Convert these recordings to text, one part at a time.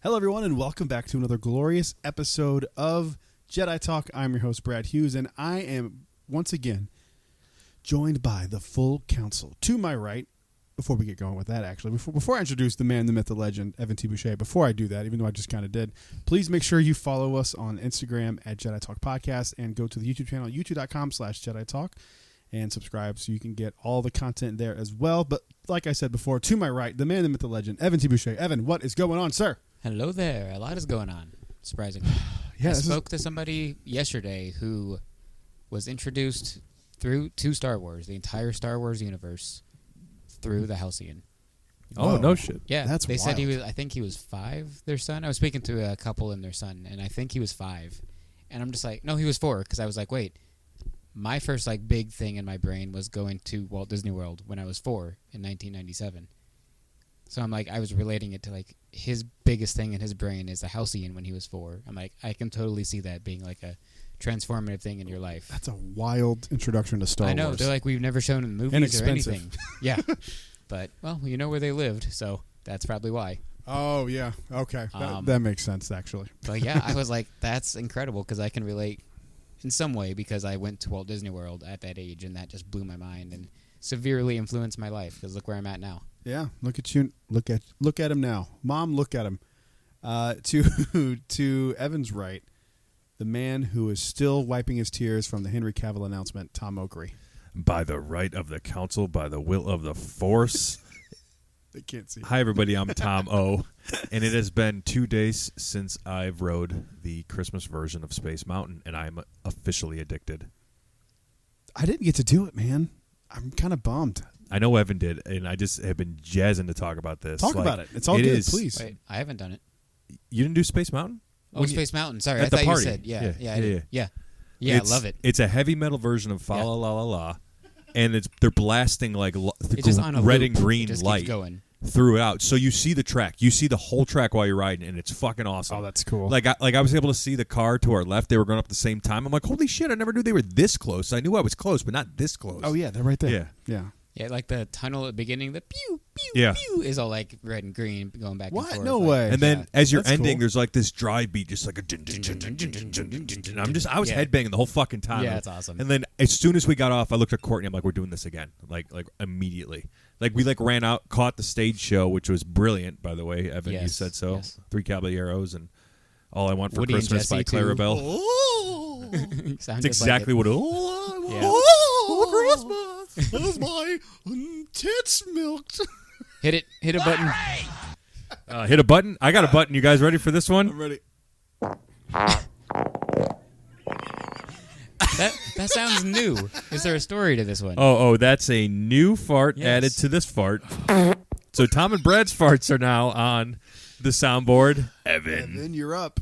Hello, everyone, and welcome back to another glorious episode of Jedi Talk. I'm your host, Brad Hughes, and I am once again joined by the full council. To my right, before we get going with that, actually, before I introduce the man, the myth, the legend, Evan T. Boucher, before I do that, even though I just kind of did, please make sure you follow us on Instagram at Jedi Talk Podcast and go to the YouTube channel, youtube.com/Jedi Talk, and subscribe so you can get all the content there as well. But like I said before, to my right, the man, the myth, the legend, Evan T. Boucher. Evan, what is going on, sir? Hello there. A lot is going on, surprisingly. I spoke to somebody yesterday who was introduced to Star Wars, the entire Star Wars universe, through the Halcyon. Oh, no shit. Yeah, That's they wild. said I think he was 5, their son. I was speaking to a couple and their son, and I think he was 5. And I'm just like, no, he was 4, because I was like, wait, my first big thing in my brain was going to Walt Disney World when I was 4 in 1997. So I'm like, I was relating it to his biggest thing in his brain is the Halcyon when he was 4. I'm like, I can totally see that being like a transformative thing in your life. That's a wild introduction to Star Wars. I know. They're like, we've never shown in the movies or anything. Yeah. But, well, you know where they lived, so that's probably why. Oh, yeah. Okay. That makes sense, actually. But, yeah, I was like, that's incredible because I can relate in some way because I went to Walt Disney World at that age, and that just blew my mind and severely influenced my life because look where I'm at now. Yeah, look at you. Look at him now. Mom, look at him. To Evan's right, the man who is still wiping his tears from the Henry Cavill announcement, Tom Oakery. By the right of the council, by the will of the force. They can't see. Hi, everybody. I'm Tom O. And it has been 2 days since I've rode the Christmas version of Space Mountain, and I'm officially addicted. I didn't get to do it, man. I'm kind of bummed. I know Evan did, and I just have been jazzing to talk about this. Talk about it. It's all good, please. Wait, I haven't done it. You didn't do Space Mountain? Oh, Space Mountain. Sorry, I at the thought party. you said. Yeah, Yeah. I love it. It's a heavy metal version of Fa La La La La, and they're blasting It's just on a red loop. and green It just light keeps going. throughout. So you see the track. You see the whole track while you're riding, and it's fucking awesome. Oh, that's cool. I was able to see the car to our left. They were going up at the same time. I'm like, holy shit, I never knew they were this close. I knew I was close, but not this close. Oh, yeah, they're right there. Yeah. Yeah, like the tunnel at the beginning, the pew, pew, Yeah. pew is all red and green going back What? and forth. No way. And then as you're That's ending, cool. there's this drive beat, just like a dun, dun, dun, dun, dun, dun, dun, dun, dun, dun. I was headbanging the whole fucking time. Yeah, it's awesome. And then as soon as we got off, I looked at Courtney. I'm like, we're doing this again, like immediately. We ran out, caught the stage show, which was brilliant, by the way. Evan, you said so. Yes. 3 Caballeros and All I Want for Woody and Christmas by Jesse, Clara too. Bell. It's exactly what it is. Christmas is my tits milked. Hit a button. Hit a button. I got a button. You guys ready for this one? I'm ready. That sounds new. Is there a story to this one? Oh, that's a new fart Yes. added to this fart. So Tom and Brad's farts are now on the soundboard. Evan. And then you're up.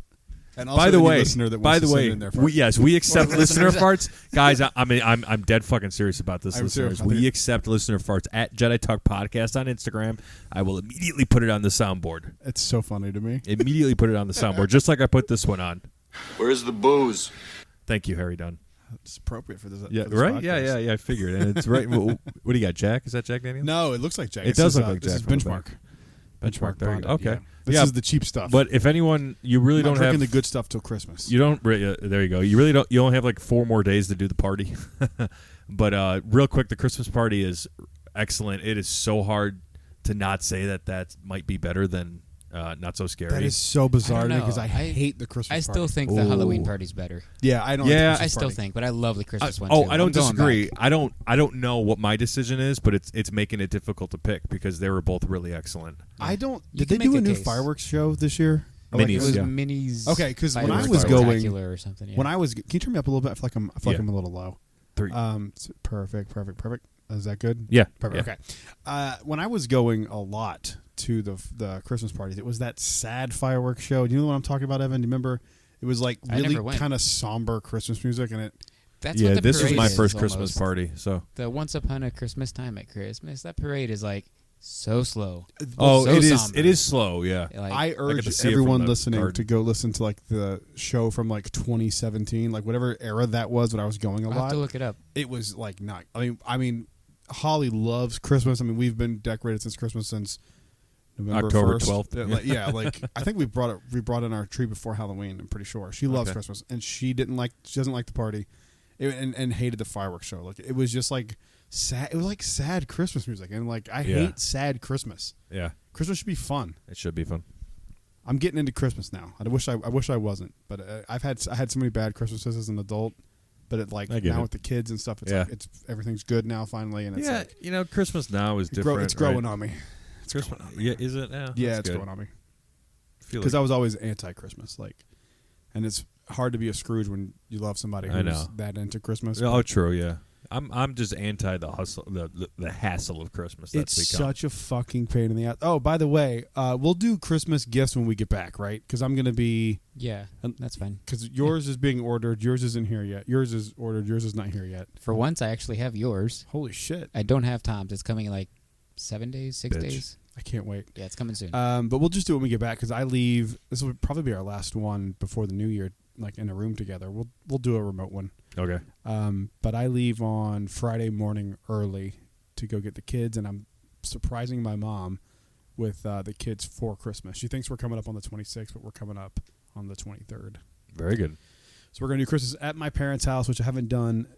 And also By the any way, listener that wants to send in their farts. we accept listener farts, guys. I'm dead fucking serious about this, I'm listeners. too. We accept listener farts at Jedi Talk Podcast on Instagram. I will immediately put it on the soundboard. It's so funny to me. Immediately put it on the soundboard, just like I put this one on. Where's the booze? Thank you, Harry Dunn. It's appropriate for this. Yeah, for this right. podcast. Yeah. I figured, and it's right. What do you got, Jack? Is that Jack Daniels? No, it looks like Jack. It does look like this Jack is from the benchmark. back. Benchmark. There you go. bonded, Okay. This Yeah, is the cheap stuff. But if anyone, you really I'm not don't have drinking the good stuff till Christmas. You don't. There you go. You really don't. You only have 4 more days to do the party. But real quick, the Christmas party is excellent. It is so hard to not say that might be better than Not So Scary. That is so bizarre to me know. because I hate the Christmas I still party. think the Halloween party's better. Yeah, I don't. Yeah. like the I Christmas still party. think, but I love the Christmas one. Oh, too. I don't I'm going disagree. back. I don't know what my decision is, but it's making it difficult to pick because they were both really excellent. I don't. You Did they can do a make a new case. fireworks show this year? Or Minis, It was yeah. minis. Okay, 'cause when I Fireworks was going- Spectacular or something. Yeah. When I was, can you turn me up a little bit? I feel like I'm a little low. 3. Perfect. Is that good? Yeah. Perfect. Yeah. Okay. When I was going a lot to the Christmas parties, it was that sad fireworks show. Do you know what I'm talking about, Evan? Do you remember? It was I really never went. kind of somber Christmas music, and it. That's Yeah, what the this was parade my is first almost. Christmas party. So The Once Upon a Christmas Time at Christmas, that parade is so slow. oh, so it is somber. it is slow. Yeah. Like, I get to urge see it from everyone the listening garden. to go listen to the show from 2017, whatever era that was when I was going a I'll have lot. to look it up. It was not. I mean, Holly loves Christmas. I mean, we've been decorated since Christmas since November October 1st. 12th. Yeah, like I think we brought in our tree before Halloween. I'm pretty sure she loves Christmas, and she doesn't like the party, and hated the fireworks show. Like it was just like sad. It was like sad Christmas music, and like I hate sad Christmas. Yeah, Christmas should be fun. it should be fun. I'm getting into Christmas now. I wish I wasn't, but I had so many bad Christmases as an adult. But it like now with the kids and stuff, it's like everything's good now finally, and it's like, Christmas now is different. It's growing on me. It's Christmas, growing on me. yeah, is it now? Yeah, That's it's good. growing on me. Because I was always anti-Christmas, like, and it's hard to be a Scrooge when you love somebody who's that into Christmas. Oh, true. Yeah, I'm just anti the hustle, the hassle of Christmas. That's It's such a fucking pain in the ass. Oh, by the way, we'll do Christmas gifts when we get back, right? Because I'm gonna be that's fine. Because yours is being ordered. Yours isn't here yet. Yours is ordered. Yours is not here yet. For once, I actually have yours. Holy shit! I don't have Tom's. It's coming in like 7 days, 6 days. I can't wait. Yeah, it's coming soon. But we'll just do it when we get back because I leave. This will probably be our last one before the new year, like in a room together. We'll do a remote one. Okay. But I leave on Friday morning early to go get the kids, and I'm surprising my mom with the kids for Christmas. She thinks we're coming up on the 26th, but we're coming up on the 23rd. Very good. So we're going to do Christmas at my parents' house, which I haven't done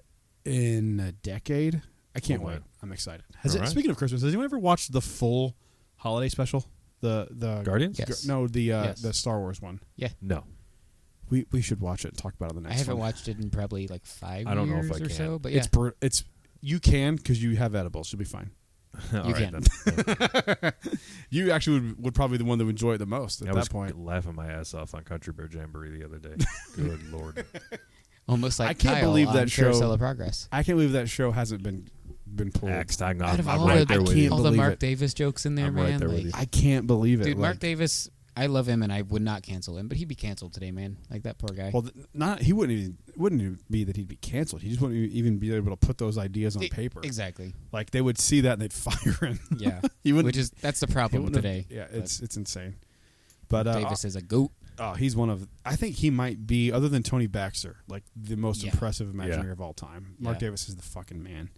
in a decade. I can't wait. I'm excited. Speaking of Christmas, has anyone ever watched the full holiday special? The Guardians? Yes. No, the Star Wars one. Yeah. No. We should watch it and talk about it on the next I haven't one. watched it in probably like 5 years I don't know if I or can. so, but yeah. It's you can because you have edibles. You'll be fine. All right, can. then. You actually would probably be the one that would enjoy it the most at that point. I was laughing my ass off on Country Bear Jamboree the other day. Good Lord. Almost like I can't Kyle believe on that show. Carousel of Progress. I can't believe that show hasn't been pulled. Axed. I'm Out of I'm all right the, there with can't you. all the believe Mark it. Davis jokes in there, I'm right man. there with like, you. I can't believe it. dude, Mark like, Davis, I love him, and I would not cancel him, but he'd be canceled today, man. Like that poor guy. Well, he wouldn't even be that he'd be canceled. He just wouldn't even be able to put those ideas on paper. Exactly. Like they would see that and they'd fire him. Yeah. He wouldn't. That's the problem today. It's insane. But Davis is a goat. Oh, he's one of. I think he might be, other than Tony Baxter, like the most impressive Imagineer of all time. Mark Davis is the fucking man.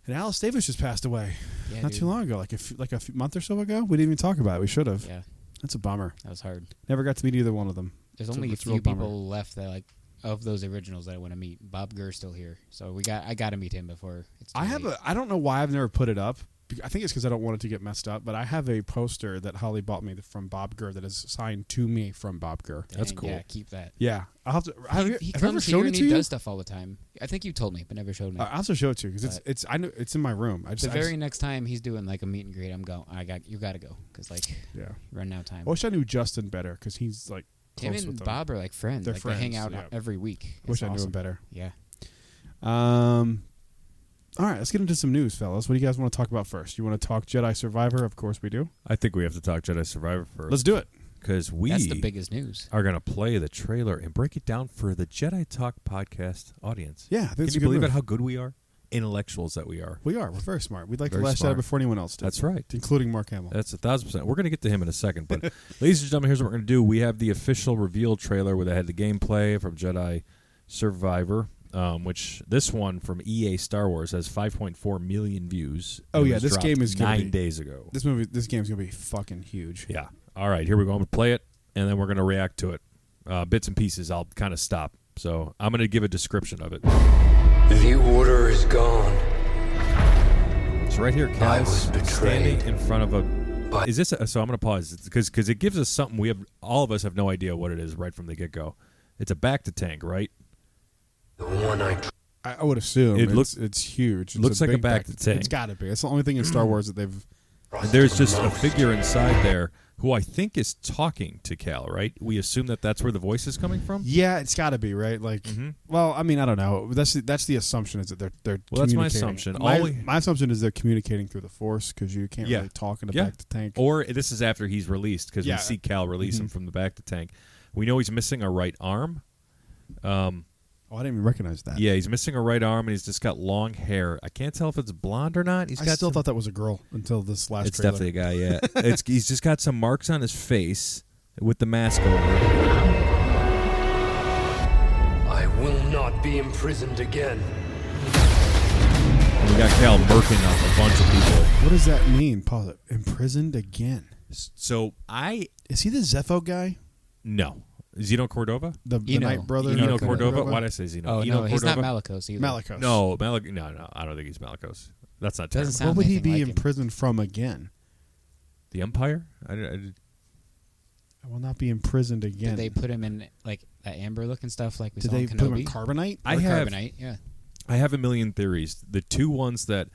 And Alice Davis just passed away not too long ago, like a month or so ago. We didn't even talk about it. We should have. Yeah. That's a bummer. That was hard. Never got to meet either one of them. There's only a few people left that like of those originals that I want to meet. Bob Gurr's still here, so I got to meet him before it's too late. I don't know why I've never put it up. I think it's because I don't want it to get messed up. But I have a poster that Holly bought me from Bob Gurr that is signed to me from Bob Gurr. That's cool. Yeah, keep that. Yeah, I'll have to. He have comes shown here it and to he you? does stuff all the time. I think you told me, but never showed me. I'll also show it to you because it's I know it's in my room. The very next time he's doing like a meet and greet, I'm going. You got to go because like yeah, run out of time. I wish I knew Justin better because he's like him close and with them. Bob are like friends. They're like friends, They hang out yeah. every week. Wish I knew awesome. him better. Yeah. All right, let's get into some news, fellas. What do you guys want to talk about first? You want to talk Jedi Survivor? Of course we do. I think we have to talk Jedi Survivor first. Let's do it. Because we That's the biggest news. are going to play the trailer and break it down for the Jedi Talk podcast audience. Yeah, I think Can you believe it how good we are? Intellectuals that we are. We are. We're very smart. We'd like Very the last smart. Jedi before anyone else did. That's right. Including Mark Hamill. That's 1,000%. We're going to get to him in a second. But, ladies and gentlemen, here's what we're going to do. We have the official reveal trailer where they had the gameplay from Jedi Survivor, which this one from EA Star Wars has 5.4 million views. Oh, It yeah, was this dropped game is gonna 9 be- days ago. This game's going to be fucking huge. Yeah. All right, here we go. I'm going to play it, and then we're going to react to it. Bits and pieces, I'll kind of stop. So I'm going to give a description of it. The order is gone. So right here, I was Cal's betrayed. standing in front of a... But- Is this... So I'm going to pause because it gives us something all of us have no idea what it is right from the get-go. It's a back-to-tank, right? The one I would assume it's huge. It's looks like a big back-to-tank. It's got to be. It's the only thing in Star Wars that they've... And there's just a figure inside there who I think is talking to Cal, right? We assume that that's where the voice is coming from? Yeah, it's got to be, right? Like, well, I mean, I don't know. That's the assumption is that they're Well, that's my communicating. assumption. My assumption is they're communicating through the Force because you can't really talk in a back-to-tank. Or this is after he's released because Yeah. we see Cal release him from the back-to-tank. We know he's missing a right arm. Oh, I didn't even recognize that. Yeah, he's missing a right arm, and he's just got long hair. I can't tell if it's blonde or not. I still thought that was a girl until this last it's trailer. definitely a guy, yeah. He's just got some marks on his face with the mask over. I will not be imprisoned again. And we got Cal murking a bunch of people. What does that mean? Pause it. Imprisoned again. So Is he the Zepho guy? No. Zeno Cordova? The Knight brother? Eno Cordova? Why did I say Zeno? Oh, Eno no, he's not Cordova? Malicos either. Malicos. No, no, I don't think he's Malicos. That's not Doesn't terrible. sound What would he anything be like him. imprisoned from again? The Empire? I will not be imprisoned again. Did they put him in like that amber-looking stuff like we Did saw they in put him Kenobi? in carbonite? I Or have Carbonite, yeah. I have a million theories. The two ones that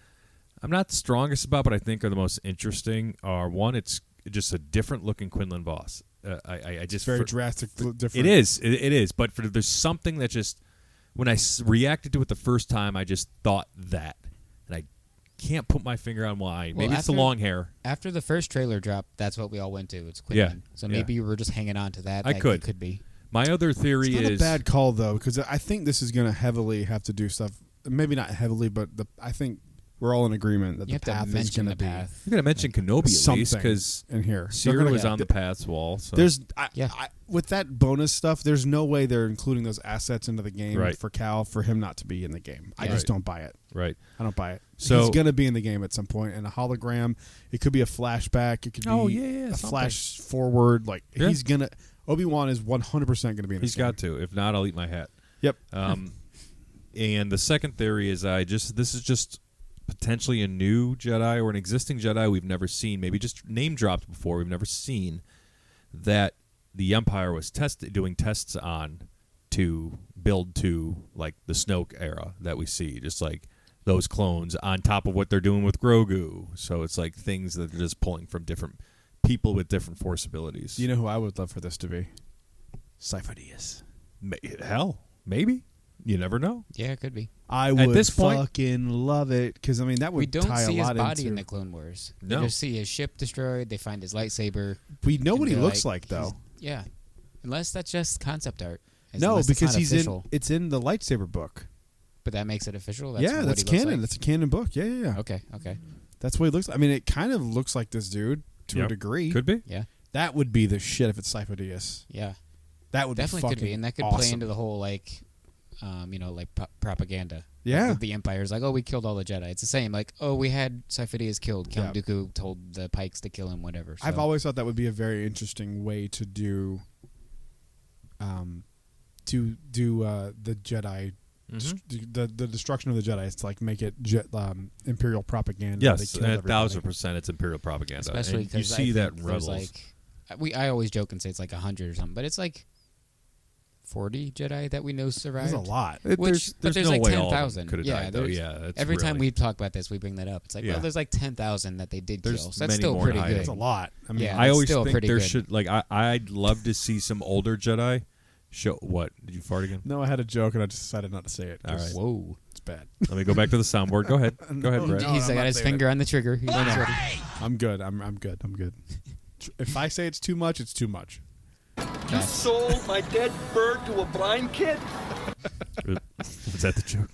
I'm not the strongest about, but I think are the most interesting are, one, it's just a different looking Quinlan Voss. I just Very drastic, different. It is. It is. But there's something that just when I reacted to it the first time, I just thought that, and I can't put my finger on why. Well, Maybe it's the long hair. After the first trailer dropped, that's what we all went to. It's Quinlan. So yeah. maybe you were just hanging on to that. I That could. It could be. My other theory It's not is a bad call though, because I think this is going to heavily have to do stuff. Maybe not heavily, but I think we're all in agreement that You the have to path is mention going to the be path. you're gonna mention Kenobi at something least because in here. Cyril was on the paths wall. So. There's Yeah. with that bonus stuff. There's no way they're including those assets into the game Right. for Cal for him not to be in the game. I Yeah. just don't buy it. right. I don't buy it. So- he's going to be in the game at some point, and a hologram. It could be a flashback. It could be a something. flash forward. Like Yeah. he's gonna. Obi-Wan is 100% going to be in. He's this game. got to. If not, I'll eat my hat. Yep. And the second theory is this is just potentially a new Jedi or an existing Jedi we've never seen, maybe just name dropped before we've never seen, that the Empire was doing tests on to build to like the Snoke era that we see, just like those clones on top of what they're doing with Grogu. So it's like things that they're just pulling from different people with different Force abilities. You know who I would love for this to be? Sifo-Dyas. Hell, maybe. You never know. Yeah, it could be. I would this point- fucking love it because I mean that would We don't tie see a his lot body in into. the Clone Wars. No. We just see his ship destroyed. They find his lightsaber. We know what he and they're looks like though. Yeah, unless that's just concept art. No, Unless it's because not he's official. in. It's in the lightsaber book. But that makes it official. That's Yeah, what that's he looks canon. like? That's a canon book. Yeah, yeah, yeah. Okay. That's what he looks. I mean, it kind of looks like this dude to Yep. a degree. Could be. Yeah. That would be the shit if it's Sifo-Dyas. Yeah. That would Definitely be could fucking be, and that could awesome. play into the whole like, propaganda. Yeah. Like, the Empire's like, oh, we killed all the Jedi. It's the same. Like, oh, we had Sifo-Dyas killed. Count Yeah. Dooku told the Pikes to kill him. Whatever. So. I've always thought that would be a very interesting way to do, the Jedi, the destruction of the Jedi. It's like make it Imperial propaganda. Yes, They killed everybody. 1,000% it's Imperial propaganda. Especially and you because see that in there's Rebels. like, I always joke and say it's like 100 or something, but it's like 40 Jedi that we know survived. That's a lot. But there's no like way all of them 10,000. could have Yeah, died, though. there's- Yeah, that's Every time really- we talk about this, we bring that up. It's like, Yeah. well, there's like 10,000 that they did There's kill. So that's many still more pretty hiding. good. That's a lot. I mean, Yeah. I it's always still think pretty there good. should I'd love to see some older Jedi show. What did you fart again? no, I had a joke and I just decided not to say it. 'cause All right. Whoa. it's bad. Let me go back to the soundboard. Go ahead. Go ahead, No, Brett. no. He's I'm like, not got his saying finger on the trigger. He knows what I'm good. I'm good. I'm good. If I say it's too much, it's too much. You sold my dead bird to a blind kid? Was that the joke?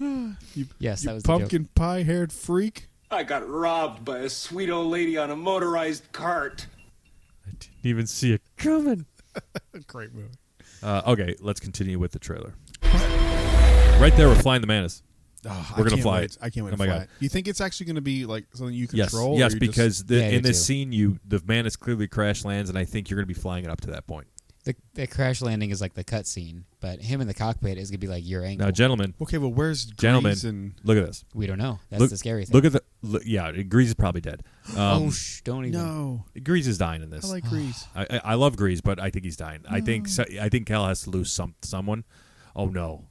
Yes, You that was the joke. pumpkin pie haired freak. I got robbed by a sweet old lady on a motorized cart. I didn't even see it coming. Great movie. Okay, let's continue with the trailer. Right there, we're flying the Mantis. Oh, We're I gonna can't fly wait. it. I can't wait Oh to my fly God. it. You think it's actually going to be like something you Yes, control? or yes, you because Yeah, I in do this too. scene, the Mantis clearly crash lands, and I think you're going to be flying it up to that point. The crash landing is like the cut scene, but him in the cockpit is going to be like your angle. Now, gentlemen, okay, well, where's gentlemen, Grease and look at this. We don't know. That's Look, the scary thing. Look at the. Yeah, Grease is probably dead. Don't even. no? Grease is dying in this. I like Grease. I love Grease, but I think he's dying. I think Cal has to lose someone. Oh no!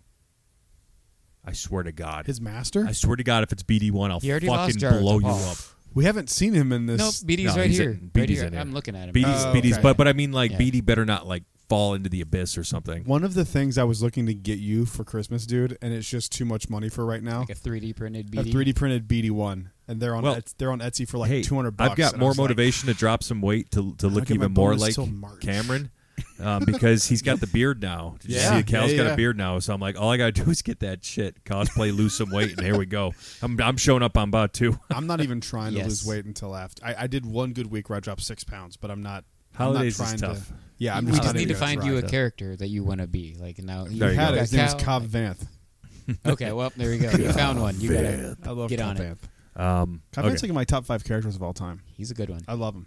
I swear to God. His master? I swear to God, if it's BD1, I'll He already lost fucking Jar blow Jar. you up. We haven't seen him in this. Nope, BD's No, right he's here. in- Right BD's here. in here. I'm looking at him. BD's, okay. but I mean, like Yeah. BD better not like fall into the abyss or something. One of the things I was looking to get you for Christmas, dude, and it's just too much money for right now. Like a 3D printed A BD. 3D printed BD1, and they're on Well, they're on Etsy for like Hey, $200. I've got and I more was like, motivation to drop some weight to look get my even more bonus like till March. Cameron. Because he's got the beard now. Did you Yeah, see Cal's yeah, got yeah. a beard now, so I'm like, all I gotta do is get that shit, cosplay, lose some weight, and here we go. I'm showing up on Bot 2. I'm not even trying to Yes. lose weight until after. I did one good week where I dropped 6 pounds, but I'm not. Holidays I'm not is trying tough. To, yeah, I'm we just just not need to even gonna find try you a to. character that you want to be. Like now, There you Had go. it. His name is Cal, Cobb Vanth. Okay, well, there you go. You found one. You gotta I love get Cobb on it. Vanth. Cobb Vanth's Okay. like in my top 5 characters of all time. He's a good one. I love him.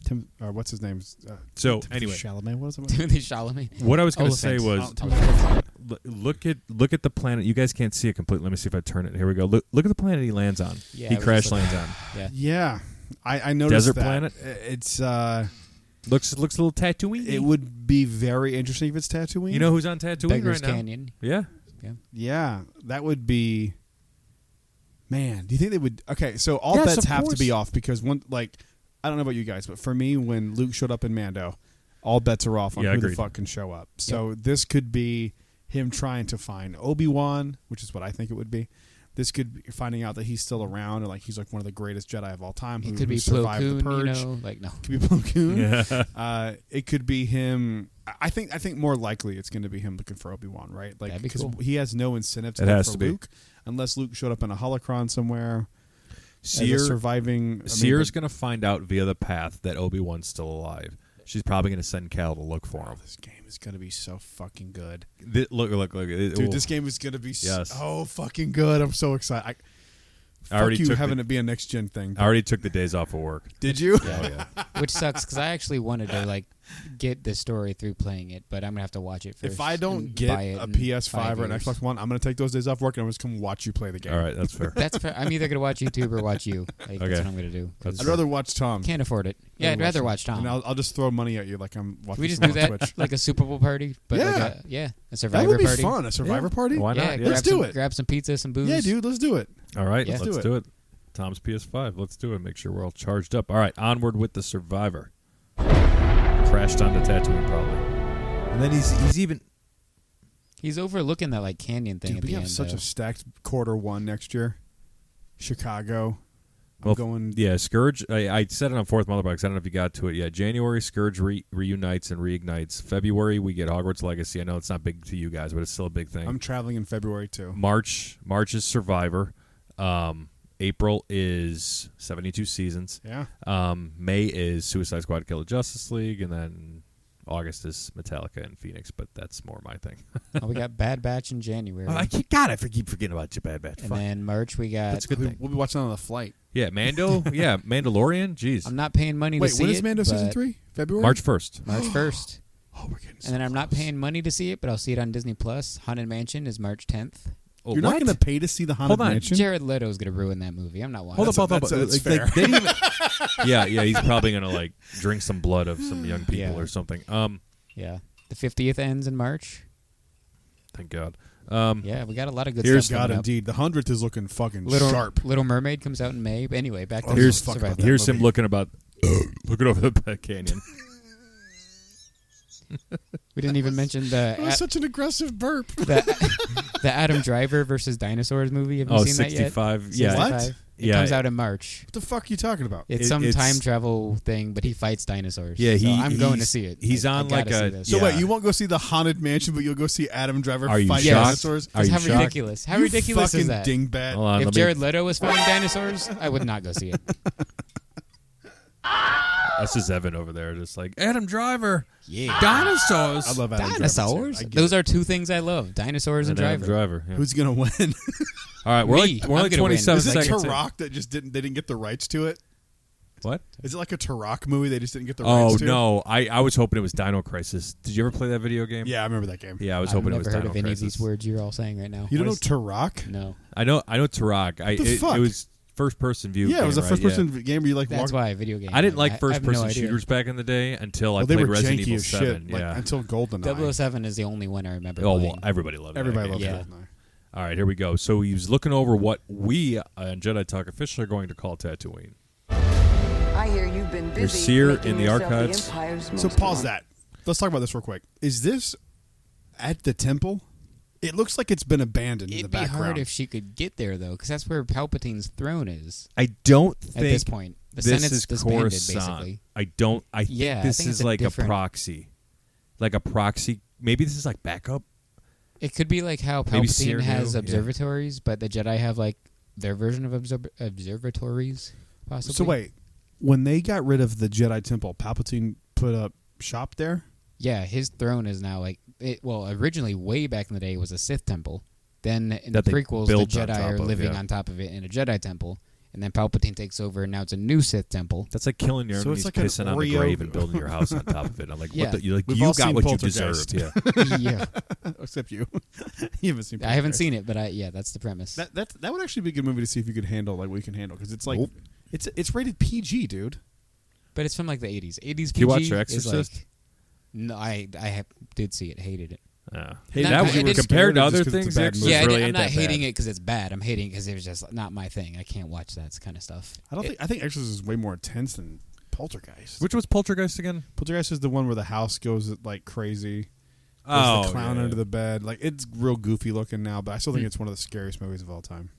Tim, or what's his name? So, Timothy anyway. Chalamet. What is it? Timothy Chalamet. What I was going to say Oliphant. was, look at the planet. You guys can't see it completely. Let me see if I turn it. Here we go. Look at the planet he lands on. Yeah, he I was crash just looking lands on. Yeah. Yeah, I noticed Desert that. planet? It's Looks a little Tatooine. it would be very interesting if it's Tatooine. You know who's on Tatooine Beggars right now? Canyon. Yeah. Yeah, that would be. Man, do you think they would? Okay, so all Yes, bets of have to course. be off because I don't know about you guys, but for me, when Luke showed up in Mando, all bets are off on Yeah, who the agreed. fuck can show up. So this could be him trying to find Obi-Wan, which is what I think it would be. This could be finding out that he's still around and he's like one of the greatest Jedi of all time. It Who could be survived Plo the Koon, Purge. no. It could be Plo Koon. Yeah. It could be him. I think more likely it's going to be him looking for Obi-Wan, right? Like That'd be 'cause cool. he has no incentive to It look has for to be. Luke unless Luke showed up in a holocron somewhere. As a Seer, surviving. Seer's going to find out via the path that Obi-Wan's still alive. She's probably going to send Cal to look for him. This game is going to be so fucking good. Look. Dude, this game is going to be Yes. so fucking good. I'm so excited. I already Fuck you took having the- it be a next gen thing. I already took the days off of work. Did you? Yeah. Which sucks because I actually wanted to get the story through playing it, but I'm gonna have to watch it first. If I don't and get buy it a in PS5 or an 5 years. Xbox One, I'm going to take those days off work and I'm just come watch you play the game. All right, that's fair. That's fair. I'm either gonna watch YouTube or watch you. That's Okay. what I'm gonna do. 'cause I'd rather watch Tom. can't afford it. Yeah, I'd rather watch Tom. And I'll just throw money at you like I'm watching Can we just someone do on that Twitch. like a Super Bowl party? But Yeah. a That Survivor would be party. fun. A Survivor Yeah. party? Why Yeah, not? grab Let's do some, it. Grab some pizza, some booze. Yeah, dude, let's do it. All right, Yeah. let's do it. Tom's PS5. Let's do it. Make sure we're all charged up. All right, onward with the Survivor. Crashed onto Tatooine probably, and then he's even. He's overlooking that canyon thing Dude, at we the have end. such though. a stacked Q1 next year. Chicago. I'm Well, going. Yeah, Scourge. I said it on Fourth Motherbox. I don't know if you got to it yet. January, Scourge reunites and reignites. February, we get Hogwarts Legacy. I know it's not big to you guys, but it's still a big thing. I'm traveling in February too. March is Survivor. April is 72 Seasons. Yeah. May is Suicide Squad Kill the Justice League, and then August is Metallica and Phoenix, but that's more my thing. We got Bad Batch in January. I keep forgetting about your Bad Batch. and Fuck. then March we got. That's a good thing. We'll be watching on the flight. Yeah, Mando. Yeah, Mandalorian. Jeez. I'm not paying money Wait, to see when it. is Mando season but 3? February? March 1st. March 1st. Oh, we're getting so And then I'm not close. paying money to see it, but I'll see it on Disney Plus. Haunted Mansion is March 10th. Oh, You're not what? going to pay to see the Haunted Hold on. Mansion? Jared Leto's gonna ruin that movie. I'm not watching. Hold up. That's fair. They didn't even, yeah. He's probably gonna drink some blood of some young people Yeah. or something. Yeah, the 50th ends in March. Thank God. Yeah, we got a lot of good Here's stuff God, coming up. indeed. The 100th is looking fucking Little sharp. Little Mermaid comes out in May. But anyway, back to Here's fuck Survivor. about that Here's him movie. looking over the canyon. We didn't even mention That was such an aggressive burp. the Adam Driver versus Dinosaurs movie. Have you Oh, seen that yet? 65. Yeah. What? 65. It Yeah. comes out in March. What the fuck are you talking about? It's It- some it's- time travel thing, but he fights dinosaurs. Yeah, so I'm going to he's- see it. he's I on gotta like see a- this. So Yeah. wait, you won't go see the Haunted Mansion, but you'll go see Adam Driver Are you fight shocked? dinosaurs? Are you How shocked? ridiculous! How You ridiculous fucking is that? dingbat. Hold on, If let me- Jared Leto was fighting dinosaurs, I would not go see it. That's just Evan over there, just like Adam Driver. Yeah, Dinosaurs. I love Adam dinosaurs. Driver, too. I get Those it. are two things I love: dinosaurs and Adam Driver. Driver. Yeah. Who's gonna win? All right, we're Me. like we're I'm like gonna win. 27 Is it seconds. in. Turok that just didn't? They didn't get the rights to it. What? Is it like a Turok movie? They just didn't get the Oh rights to? no, I was hoping it was Dino Crisis. Did you ever play that video game? Yeah, I remember that game. Yeah, I was I've hoping it never was heard Dino of any Crisis. of these words you're all saying right now. You don't know What Turok? is- No, I know Turok. the fuck? It was first person view. Yeah, it was a game, first right? person game where you like that's walk. why video game. I didn't like I first have no person idea. shooters back in the day until I Well, they played were Resident janky Evil as 7. shit. Like, Yeah. until GoldenEye. 007 is the only one I remember. Oh playing. well, everybody loved Everybody that loves game. Yeah. GoldenEye. All right, here we go. So he was looking over what we on Jedi Talk officially are going to call Tatooine. I hear you've been busy. Your seer making in the yourself archives. Empire's So most pause wanted. that. Let's talk about this real quick. Is this at the temple? It looks like it's been abandoned in the It'd be background. hard if she could get there though, because that's where Palpatine's throne is I don't at think this point. The this Senate's is disbanded, Coruscant. basically. I think Yeah, I this think is it's a like different- a proxy. Like a proxy. Maybe this is like backup. It could be like how Maybe Palpatine Seer has knew, yeah. observatories, but the Jedi have like their version of observatories, possibly. So wait, when they got rid of the Jedi Temple, Palpatine put up shop there? Yeah, his throne is now like it. Well, originally, way back in the day, it was a Sith temple, Then in That the they prequels, the built on Jedi top are of, living yeah. on top of it in a Jedi temple. And then Palpatine takes over, and now it's a new Sith temple. That's like killing your So enemies, it's like an pissing on the Oreo- grave, and building your house on top of it. I'm like, Yeah. what the, like We've you all got seen what you Poltergeist. deserved. Yeah. Yeah, Except you. You haven't seen. I haven't Poltergeist. seen it, but that's the premise. That would actually be a good movie to see if you could handle like what you can handle because it's like Nope. it's rated PG, dude. But it's from like the 80s. 80s PG. Did you watch The is Exorcist? like, no, I did see it, hated it. Hey, Not- that I was didn't- compared to just other 'cause it's a things. bad The Exorcist movie. Yeah, really I'm ain't not that hating bad. it because it's bad. I'm hating it because it was just not my thing. I can't watch that kind of stuff. I think Exorcist is way more intense than Poltergeist. Which was Poltergeist again? Poltergeist is the one where the house goes like crazy. There's Oh, the clown yeah. under the bed. Like it's real goofy looking now, but I still think it's one of the scariest movies of all time.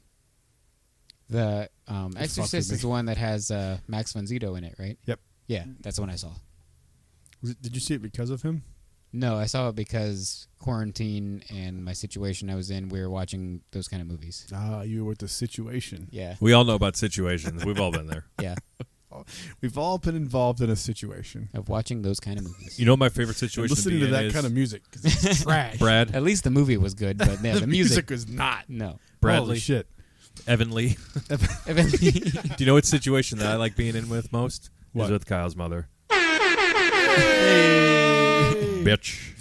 The with Exorcist me. is the one that has Max von Sydow in it, right? Yep. Yeah, that's the one I saw. Did you see it because of him? No, I saw it because quarantine and my situation I was in, we were watching those kind of movies. Ah, you were with the situation. Yeah, We all know about situations. We've all been there. yeah, We've all been involved in a situation. of watching those kind of movies. You know what my favorite And situation listening be to in that is? kind of music 'cause it's trash. Brad, At least the movie was good, but yeah, the music was not. no. Bradley, Holy shit. Evan Lee. Eventually- Do you know what situation that I like being in with most? What? Is with Kyle's mother. Bitch.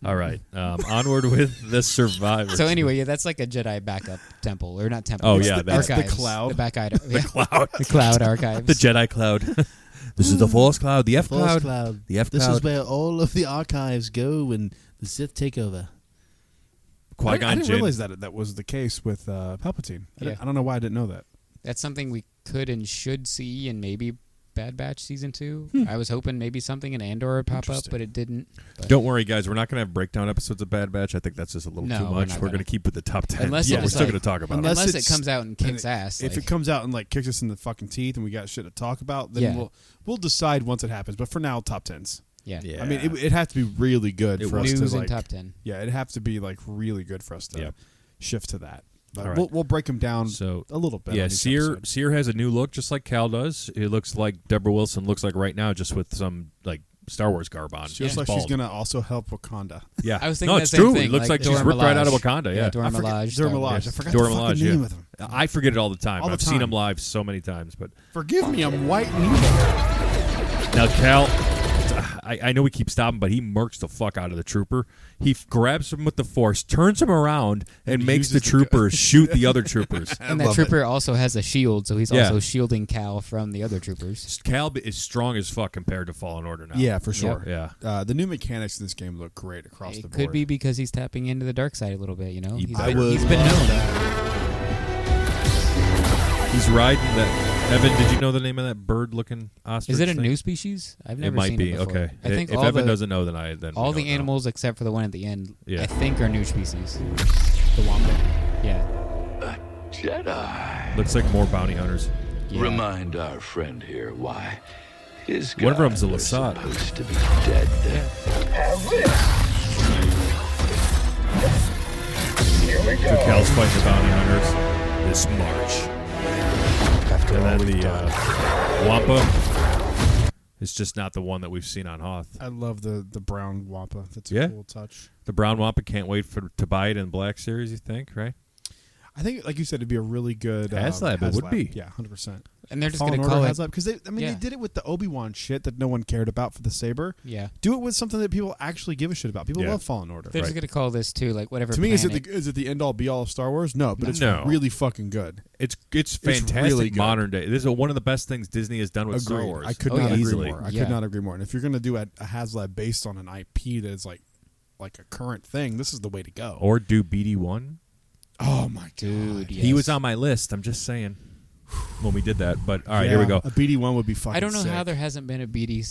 All right. Onward with the Survivor. So anyway, yeah, that's like a Jedi backup temple, or not temple. Oh, it's yeah, the that's the archives, cloud. the back item, the cloud. the cloud archives. The Jedi cloud. This is the Force cloud. The F Force cloud. cloud. The F This cloud. is where all of the archives go when the Sith take over. I Qui-Gon didn't Jinn. realize that was the case with Palpatine. Yeah. I don't know why I didn't know that. That's something we could and should see in maybe Bad Batch season 2. I was hoping maybe something in Andor would pop up, Interesting. but it didn't. But Don't worry, guys. We're not going to have breakdown episodes of Bad Batch. I think that's just a little No, too we're much. not We're gonna. going to keep with the top 10. Unless yeah, it we're was still like- going to talk about unless it. unless it it's- comes out and kicks ass. If like- it comes out and like kicks us in the fucking teeth and we got shit to talk about, then Yeah. we'll decide once it happens. But for now, top tens. yeah. Yeah. I mean, it has to be really good It for us News to in like. top 10. Yeah, it'd have to be like really good for us to Yep. shift to that. But All right. we'll break them down So, a little bit. yeah, on each Sear episode. has a new look, just like Cal does. It looks like Deborah Wilson looks like right now, just with some like Star Wars garb on. She looks She's like bald. she's gonna also help Wakanda. Yeah, I was thinking no, that it's same true. thing, It looks like like she's Dora ripped right out of Milaje. Wakanda. Yeah, Dora Milaje. Dora Star Milaje. Wars. I forgot Dora the fucking Milaje, name yeah. of them. I forget it all the time. All the I've seen time. him live so many times, but Forgive me, I'm white and evil. now Cal, I know we keep stopping, but he murks the fuck out of the trooper. He grabs him with the Force, turns him around, and makes the uses the troopers shoot the other troopers. And that trooper also has a shield, so he's Yeah. also shielding Cal from the other troopers. Cal is strong as fuck compared to Fallen Order now. Yeah, for sure. Yeah. The new mechanics in this game look great across the It board. could be because he's tapping into the dark side a little bit, you know? He He's, better. he's been known. He's riding that. Evan, did you know the name of that bird-looking ostrich? Is it a thing? new species? I've never It might seen be. it before. Okay. I think if all Evan the, doesn't know, then we all don't the know. animals except for the one at the end, Yeah. I think are new species. the Wampa. Yeah. Jedi. Looks like more bounty hunters. Yeah. Remind our friend here why his One of them's a guys are Lasat. supposed to be dead. So Cal's fighting the bounty hunters this March. After And all then we've the done. Wampa is just not the one that we've seen on Hoth. I love the brown Wampa. That's a Yeah? cool touch. The brown Wampa can't wait to buy it in Black Series, you think, right? I think, like you said, it'd be a really good HasLab, it would be. Yeah, 100%. And they're just Fallen going to Order call it... HasLab because Yeah. they did it with the Obi-Wan shit that no one cared about for the saber. Yeah. Do it with something that people actually give a shit about. People Yeah. love Fallen Order. They're just Right. going to call this, too, like, whatever To me, is planet. it the end all be all of Star Wars? No, but it's No. really fucking good. It's fantastic really good. modern day. This is one of the best things Disney has done with Star Agreed. Wars. I could Oh, not yeah. agree Easily. more. I Yeah. could not agree more. And if you're going to do a HasLab based on an IP that is like a current thing, this is the way to go. Or do BD1. Oh my Dude, god, yes. He was on my list. I'm just saying when we did that. But all right, here we go. A BD1 would be fucking. I don't know sick. how there hasn't been a BD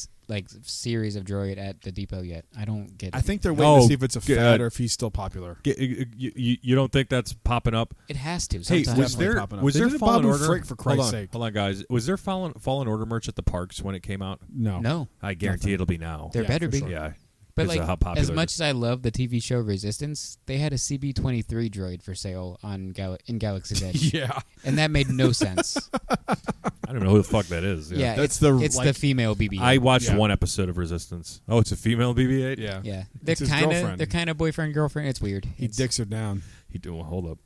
series of droid at the depot yet. I don't get it. I think they're waiting to Oh, see if it's a fad or if he's still popular. You don't think that's popping up? it has to. Hey, Sometimes. was definitely there popping up. was They there did a Fallen Babu Order? Frick, for Christ's hold on, sake. hold on, guys. Was there Fallen Order merch at the parks when it came out? No. I guarantee Nothing. it'll be now. There Yeah, better for be. sure. Yeah, But 'cause of like, how popular as it much is. as I love the TV show Resistance, they had a CB-23 droid for sale on in Galaxy's Edge, Yeah, and that made no sense. I don't know who the fuck that is. Yeah, That's it's the, it's like- the female BB-8. I watched Yeah. one episode of Resistance. Oh, it's a female BB-8. yeah. yeah, they're It's his kind girlfriend. of boyfriend girlfriend. It's weird. He It's- dicks her down. Hold up.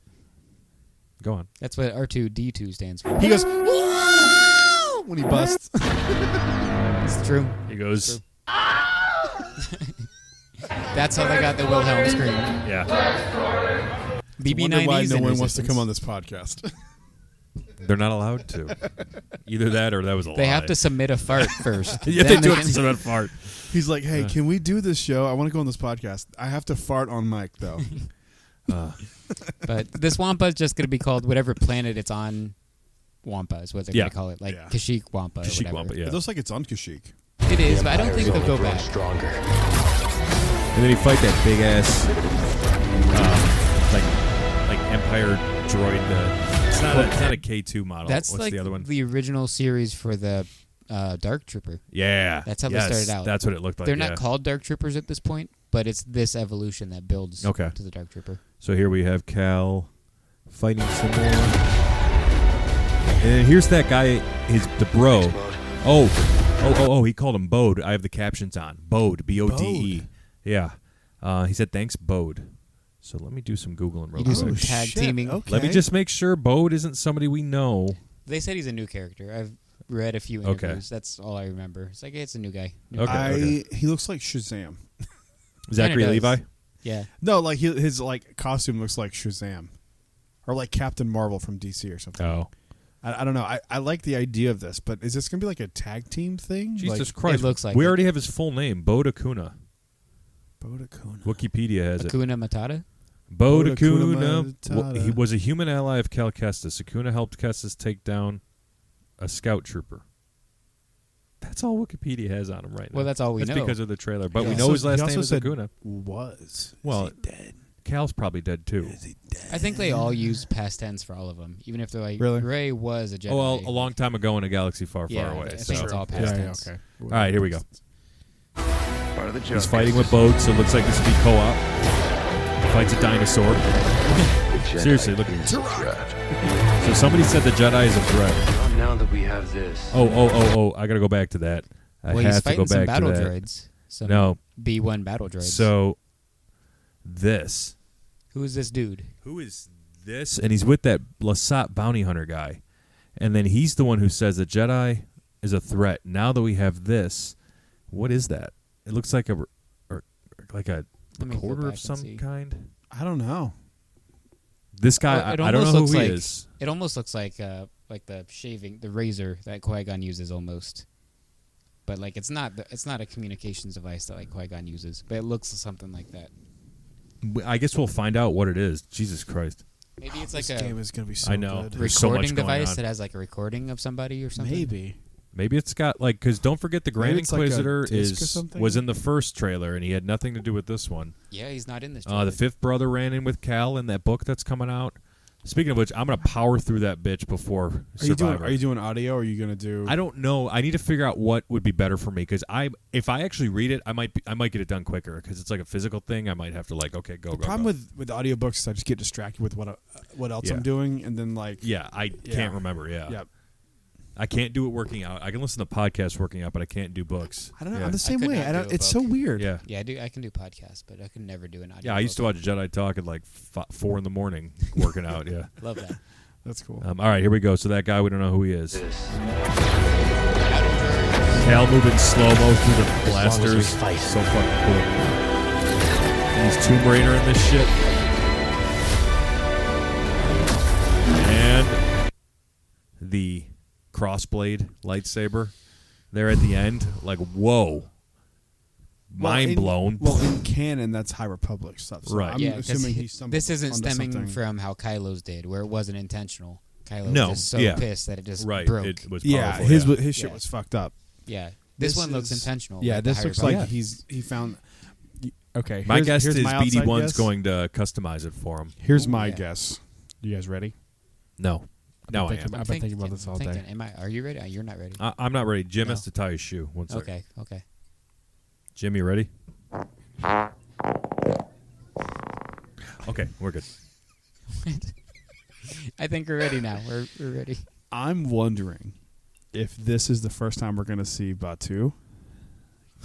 Go on. That's what R2D2 stands for. He goes "Whoa!" when he busts. It's true. He goes. That's how they got the Wilhelm scream. Yeah. BB-90s why no and one wants to Resistance. come on this podcast. They're not allowed to. Either that or that was a lie. They have to submit a fart first. Yeah, Then they do can- have to submit a fart. He's like, hey, can we do this show? I want to go on this podcast. I have to fart on mic, though. But this Wampa is just going to be called whatever planet it's on. Wampa is what they're going to call it, like Yeah. Kashyyyk Wampa. Kashyyyk or whatever. Wampa, yeah. It looks like it's on Kashyyyk. It is, but I don't think they'll go back. Stronger. And then he fight that big ass, like Empire droid. It's not a K2 model. That's What's like the other one? the original series for the Dark Trooper. Yeah, That's how they yes, started out. That's what it looked like. They're yeah. not called Dark Troopers at this point, but it's this evolution that builds Okay. to the Dark Trooper. So here we have Cal fighting some more. And then here's that guy, the bro. Oh, he called him Bode. I have the captions on. Bode, B-O-D-E. Bode. Yeah. He said, thanks, Bode. So let me do some Googling real You do some quick. tag teaming. Okay. Let me just make sure Bode isn't somebody we know. They said he's a new character. I've read a few Okay. interviews. That's all I remember. It's like, hey, it's a new guy. New Okay. guy. He looks like Shazam. Zachary does. Levi? Yeah. No, like his like costume looks like Shazam, or like Captain Marvel from DC or something. Oh. I don't know. I like the idea of this, but is this gonna be like a tag team thing? Jesus like, Christ. it looks like we it. already have his full name, Bode Akuna. Bodakuna. Wikipedia has it. Akuna Matata? Bode Bode Akuna Akuna he was a human ally of Cal Kestis. Akuna helped Kestis take down a scout trooper. That's all Wikipedia has on him right now. Well, that's all we know. because of the trailer. But He we know also- his last he name also is said Akuna. Was Well, is he dead? Cal's probably dead too. Is he dead? I think they all use past tense for all of them, even if they're like, Really? Rey was a Jedi. Oh, well, a long time ago in a galaxy far, Yeah, far away. I So. think it's all past tense. okay. All right, here we go. Part of the joke. He's fighting with Bode, so it looks like this would be co-op. Fights a dinosaur. The Jedi Seriously, look. is a threat. So somebody said the Jedi is a threat. Not now that we have this. Oh! I gotta go back to that. I Well, he's have to go fighting some back battle to that. droids. Some No. B1 battle droids. So this. who is this dude? Who is this? And he's with that Lasat bounty hunter guy. And then he's the one who says the Jedi is a threat. Now that we have this, what is that? It looks like a Let me go recorder back of and some see. kind. I don't know. This guy, Well, it I don't know almost who he looks like- is. It almost looks like the razor that Qui-Gon uses almost. But like it's not a communications device that like Qui-Gon uses, but it looks something like that. I guess we'll find out what it is. Jesus Christ. Maybe it's like This a game is gonna be so I know. good. There's so much recording going device on. that has like a recording of somebody or something. Maybe. It's got like, because don't forget the Grand Maybe it's like a Inquisitor disc or something? was in the first trailer and he had nothing to do with this one. Yeah, he's not in this. The trailer. fifth brother ran in with Cal in that book that's coming out. Speaking of which, I'm gonna power through that bitch before Survivor. Are you doing audio? Or are you gonna do? I don't know. I need to figure out what would be better for me because if I actually read it, I might get it done quicker because it's like a physical thing. I might have to like go. The problem with audiobooks is I just get distracted with what else Yeah. I'm doing, and then like I can't remember. Yeah. Yep. I can't do it working out. I can listen to podcasts working out, but I can't do books. I don't know. Yeah. I'm the same could way. not I don't. do a It's book. so weird. Yeah. Yeah, I can do podcasts, but I can never do an audio. Yeah, I used to book. watch Jedi Talk at like 4 in the morning working out. Yeah. Love that. That's cool. All right, here we go. So that guy, we don't know who he is. This. Cal moving slow mo through the As long as we blasters. fight. So fucking cool. And he's Tomb Raider in this shit. And the crossblade lightsaber there at the end. Like, whoa. Mind blown. Well, in canon, that's High Republic stuff. So Right. I'm Yeah, 'cause assuming he stumbled this isn't onto stemming something. from how Kylo's did, where it wasn't intentional. Kylo No, was just so yeah. pissed that it just Right. broke. It was Yeah, powerful. his shit Yeah. was fucked up. Yeah, this one looks is- intentional. Yeah, like the this High looks Republic. like he found. Okay, My guess here's is my BD1's outside guess. going to customize it for him. Here's Ooh, my yeah. guess. You guys ready? No. No, I am. I've been thinking about this all day. Are you ready? You're not ready. I'm not ready. Jim No. has to tie his shoe. One second. Okay. Jim, you ready? Okay, we're good. I think we're ready now. We're ready. I'm wondering if this is the first time we're going to see Batu.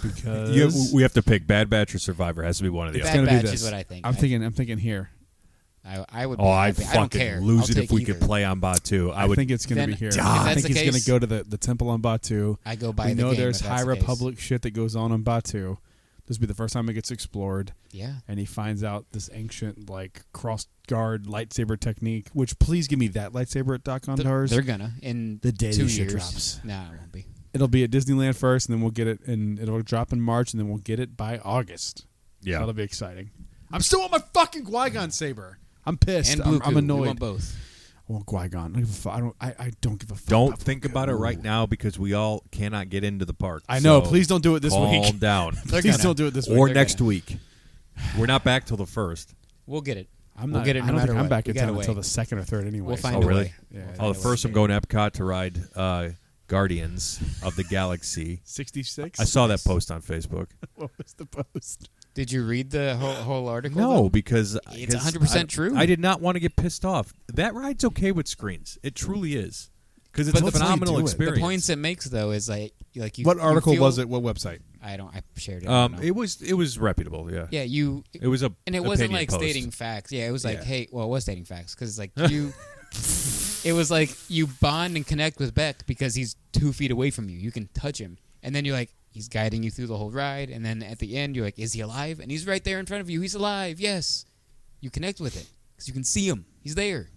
Because We have to pick Bad Batch or Survivor. It has to be one of the It's other. Bad gonna be Batch this. is what I think. I'm thinking here. I would. Oh, be I'd happy. I don't fucking care. lose I'll it if take we either. could play on Batu. I think it's going to then be here. if I that's think the he's going to case- go to the temple on Batu. I go buy We the know game there's if High that's the case. Republic shit that goes on Batu. This will be the first time it gets explored. Yeah. And he finds out this ancient, like, cross-guard lightsaber technique, which please give me that lightsaber at Doc Ondars. They're gonna in The day 2 this shit years. drops. Nah, it won't be. It'll be at Disneyland first, and then we'll get it, and it'll drop in March, and then we'll get it by August. Yeah. That'll be exciting. I'm still on my fucking Qui-Gon saber. I'm pissed. And I'm Bluetooth. annoyed. We want both. I want Qui-Gon. I don't give a fuck. Don't about think Bluetooth. about it right now because we all cannot get into the park. I know. So Please don't do it this calm week. down. Please don't do it this week. Or They're next gonna. week. We're not back till the 1st. We'll get it. I'm We'll not, get it I no don't matter think I'm what. back We in got town a until way. the second or third anyway. We'll so- find Oh, a really? way. Yeah. Oh, the first I'm going to Epcot to ride Guardians of the Galaxy. 66? I saw that post on Facebook. What was the post? Did you read the whole article? No, though? because It's 'cause 100% true. I did not want to get pissed off. That ride's okay with screens. It truly is. Because it's But a the- phenomenal do it. experience. The points it makes though is like you. What article feel- was it? What website? I shared it. I don't know. It was reputable, yeah. Yeah, you. It was a And it wasn't opinion like post. stating facts. Yeah, it was like, Yeah. hey, well, it was stating facts because like you. It was like you bond and connect with Beck because he's 2 feet away from you. You can touch him, and then you're like, he's guiding you through the whole ride, and then at the end, you're like, is he alive? And he's right there in front of you. He's alive. Yes, you connect with it because you can see him. He's there.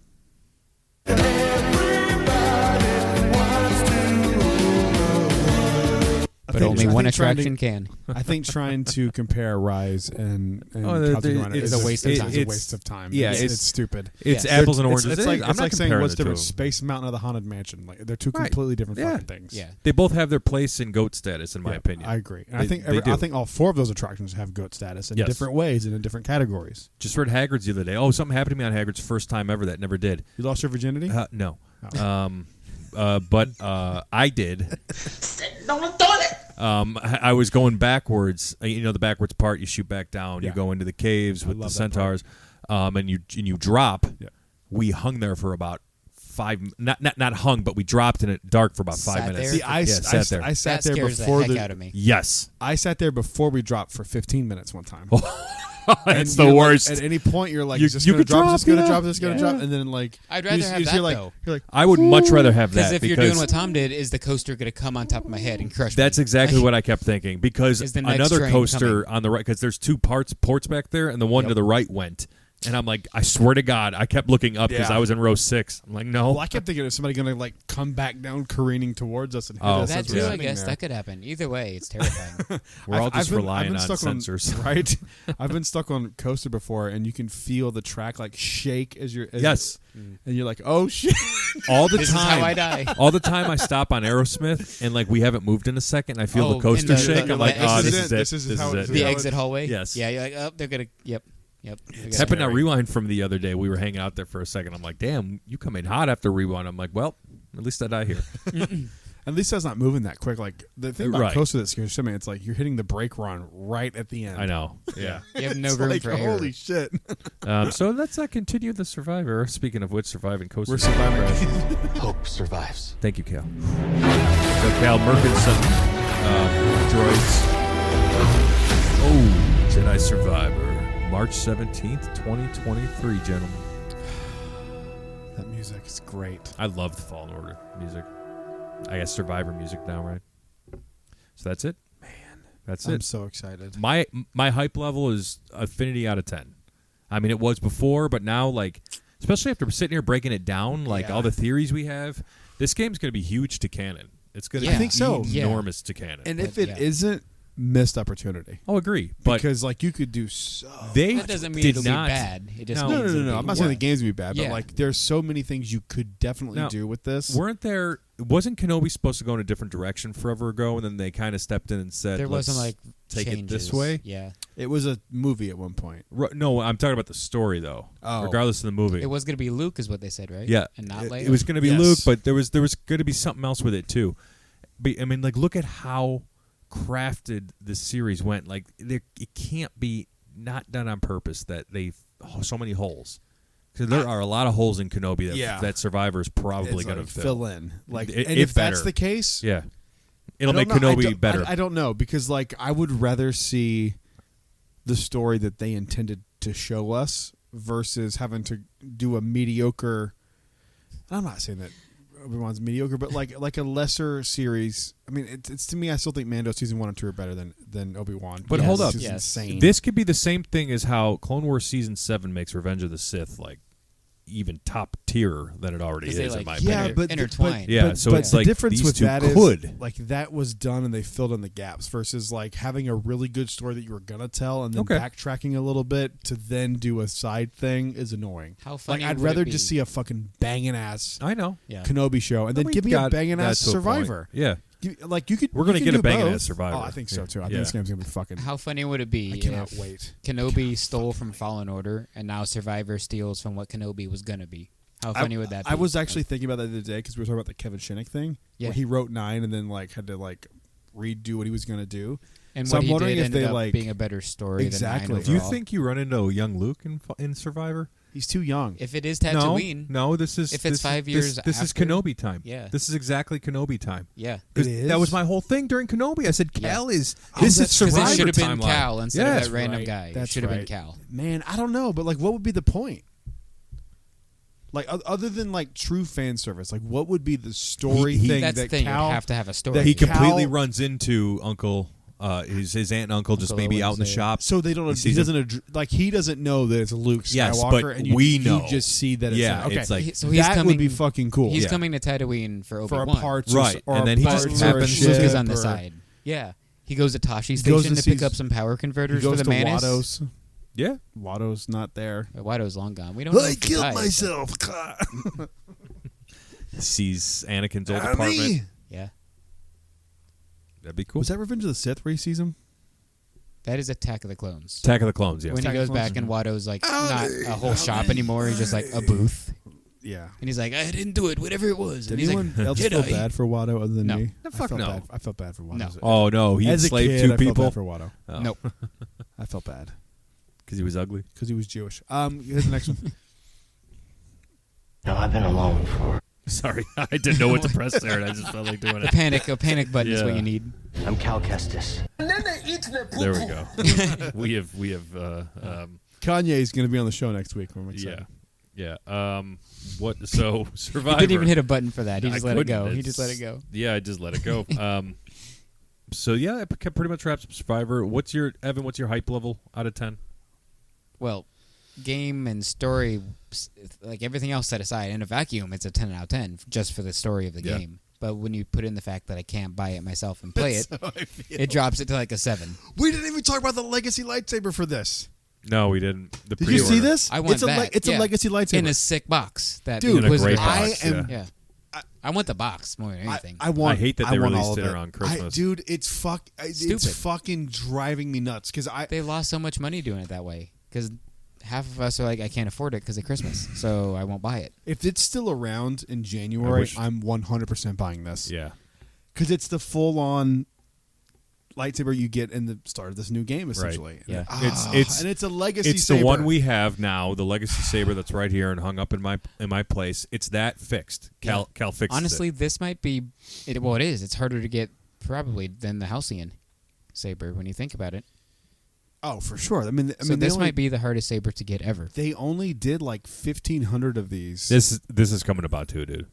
But only one attraction can. I think trying to compare Rise and Oh, the- Cosmic Runner it's is a waste of time. It's a It's- waste of time. yeah, it's it's- stupid. It's Yeah. apples and oranges. It's like, I'm it's not like saying comparing what's the two. different, Space Mountain or the Haunted Mansion. Like they're two Right. completely different Yeah. fucking things. Yeah. They both have their place in GOAT status, in my Yeah, opinion. I agree. And They- they I do. think all four of those attractions have GOAT status in Yes. different ways and in different categories. Just read Hagrid's the other day. Oh, something happened to me on Hagrid's first time ever that never did. You lost your virginity? No. Oh. But I did. I was going backwards. You know the backwards part. You shoot back down. Yeah. You go into the caves with the love that part. centaurs, and you drop. Yeah. We hung there for about 5. Not hung, but we dropped in it dark for about 5 Sat minutes. there? See, I sat there. sat That there scares before the heck out of me. Yes, I sat there before we dropped for 15 minutes one time. that's And the you're like- worst. at any point, you're like, You- is this you going to could drop? drop, Is this going to yeah. drop? Is this going to Yeah. drop? And then like, I'd rather have you're that, like, though. You're like, I would much rather have Because that if you're doing what Tom did, is the coaster going to come on top of my head and crush me? That's exactly what I kept thinking. Because Is the next another train coaster coming? on the right, because there's 2 ports back there, and the one Yep. to the right went. And I'm like, I swear to God, I kept looking up because Yeah. I was in row 6. I'm like, no. well, I kept thinking of somebody going to like come back down careening towards us and hit Oh. us. That as too, we're I sitting guess there. that could happen. Either way, it's terrifying. We're all just I've relying been on stuck sensors. right? I've been stuck on coaster before, and you can feel the track like shake as you're. Yes. and you're like, oh shit! All the This is time. how I die. All the time I stop on Aerosmith, and like we haven't moved in a second, I feel Oh, the coaster and the- shake. the- I'm like, the oh, exit- this is it. this is how it- The Yeah. exit hallway? Yes. Yeah, you're like, oh, they're going to, yep. It's happened on Rewind from the other day. We were hanging out there for a second. I'm like, damn, you come in hot after Rewind. I'm like, well, at least I die here. At least that's not moving that quick. Like the thing about Right. coaster that scares me, it's like you're hitting the brake run right at the end. I know. Yeah. You have no It's room like, for error. holy shit! So let's continue the Survivor. Speaking of which, surviving coaster. We're surviving. Hope survives. Thank you, Cal. So Cal Merkinson, droids. Oh, Jedi Survivor, March 17th, 2023, gentlemen. That music is great. I love the Fallen Order music. I guess Survivor music now, right? So that's it. Man, that's I'm it. so excited. My hype level is affinity out of 10. I mean, it was before, but now, like, especially after sitting here breaking it down, like Yeah. all the theories we have, this game's going to be huge to canon. It's going to Yeah. be I think so. enormous to canon. And if But, it yeah. not missed opportunity, I'll agree, but because like you could do so. they That doesn't mean did it'll not. be bad. It just No. means No. it'll I'm be not saying the good. game's gonna be bad, but Yeah. like there's so many things you could definitely Now, do with this. Weren't there? Wasn't Kenobi supposed to go in a different direction forever ago, and then they kind of stepped in and said, There wasn't "Let's like take it this changes. way." Yeah. It was a movie at one point. No, I'm talking about the story though. Oh. Regardless of the movie, It was going to be Luke, is what they said, right? Yeah, And not Leia? it was going to be Yes. Luke, but there was going to be something else with it too. But I mean, like, look at how crafted this series went. Like, it can't be not done on purpose that they so many holes. Because there are a lot of holes in Kenobi that Yeah. that Survivor's probably It's going to like, fill. fill in. Like, It- and it if that's better. the case, Yeah, it'll I make don't know. Kenobi better. I don't know because like I would rather see the story that they intended to show us versus having to do a mediocre. I'm not saying that Obi-Wan's mediocre, but like a lesser series. I mean, it's to me, I still think Mando season 1 and 2 are better than Obi-Wan. But hold up, This is insane. This could be the same thing as how Clone Wars season 7 makes Revenge of the Sith like even top tier than it already 'Cause is, they, in my like, opinion. Yeah, but intertwined. Yeah, but, so but it's the like difference these with two that could. is like that was done and they filled in the gaps versus like having a really good story that you were gonna tell and then backtracking a little bit to then do a side thing is annoying. How funny Like I'd would rather it be? just see a fucking banging ass I know. Yeah. Kenobi show and then We give me a got banging that ass to a point. Survivor. Yeah. Like you could. We're gonna you get can a do banging both. ass Survivor. Oh, I think so too. I Yeah. think this game's gonna be fucking. How funny would it be I cannot if wait. Kenobi stole from Fallen Order and now Survivor steals from what Kenobi was gonna be? How funny would that be? I was actually thinking about that the other day because we were talking about the Kevin Shinnick thing, Yeah. where he wrote 9 and then like had to like redo what he was gonna do. and so what I'm he wondering did if ended they up like being a better story Exactly. than 9 Do you overall. think you run into young Luke in Survivor? he's too young. If it is Tatooine, No, this is If it's this 5 is, years This is after? Kenobi time. Yeah. This is exactly Kenobi time. yeah. 'Cause It is? That was my whole thing during Kenobi. I said Yeah. Cal is Oh, this is that's Because Survivor it should have been timeline. Cal instead Yeah, of that's that random right. guy. That's It should have been right. Cal. Man, I don't know, but like, what would be the point? Like, other than like true fan service, like, what would be the story thing That's the that thing. Cal You have to have a story. that He Cal- completely runs into Uncle his aunt and uncle just Uncle maybe out in the Owen's shop. So they don't. He sees doesn't like. He doesn't know that it's Luke Skywalker, Yes, but and you, we know. You just see that. It's Yeah, okay. it's like- So he's that coming, would be fucking cool. He's Yeah. coming to Tatooine for for Obi-Wan. a parts, Right, Or and then he parts just or a happens- Luke ship is on the or- side. Yeah. He goes to Tashi He goes Station to to pick see- up some power He converters for goes the to Manus. Watto's. Yeah. Watto's not there. Watto's long gone. We don't know. I if he killed died, but- myself. Sees Anakin's old Annie! apartment. Yeah. That'd be cool. Was that Revenge of the Sith where he sees him? That is Attack of the Clones. Attack of the Clones, yeah. When he Attack of goes the back Clones. and Watto's like not a whole shop anymore. He's just like a booth. Yeah. And he's like, I didn't do it, whatever it was. Did And he's anyone like, else feel Jedi. bad for Watto other than No. me? No, fuck I felt no. Bad. I felt bad for Watto. No. Oh no, he As a enslaved kid, two I felt people bad for Watto. Oh. Nope. I felt bad because he was ugly. because he was Jewish. Here's the next one. Now, I've been alone for... Sorry, I didn't know what to press there, and I just felt like doing A it. panic button is what Yeah. you need. I'm Cal Kestis. There we go. we have Kanye's going to be on the show next week. I'm excited. yeah. What? So He Survivor. didn't even hit a button for that. He just I let it couldn't. go. He It's- just let it go. Yeah, I just let it go. So yeah, it pretty much wraps up Survivor. What's your Evan? What's your hype level out of 10? Well, game and story, like everything else set aside, in a vacuum, it's a 10 out of 10 just for the story of the Yeah. game. But when you put in the fact that I can't buy it myself and play it, it drops it to like a 7. We didn't even talk about the legacy lightsaber for this. No, we didn't. The Did you see pre-order. this? I want it's a that. it's Yeah. a legacy lightsaber. In a sick box. That Dude, In a was great I box. am- yeah. Yeah. I want the box more than anything. I want. I hate that they want released all of it around Christmas. Dude, it's Stupid. It's fucking driving me nuts because They lost so much money doing it that way because half of us are like, I can't afford it because of Christmas, so I won't buy it. if it's still around in January, wish- I'm 100% buying this. Yeah. Because it's the full-on lightsaber you get in the start of this new game, essentially. Yeah. It's and it's a legacy. It's saber. the one we have now, the legacy saber that's right here and hung up in my place. It's that fixed. Cal fixed Honestly, it. this might be it. Well, it is. It's harder to get probably than the Halcyon saber when you think about it. Oh, for sure. I mean, So they this only, might be the hardest saber to get ever. They only did like 1,500 of these. This is coming about too, dude.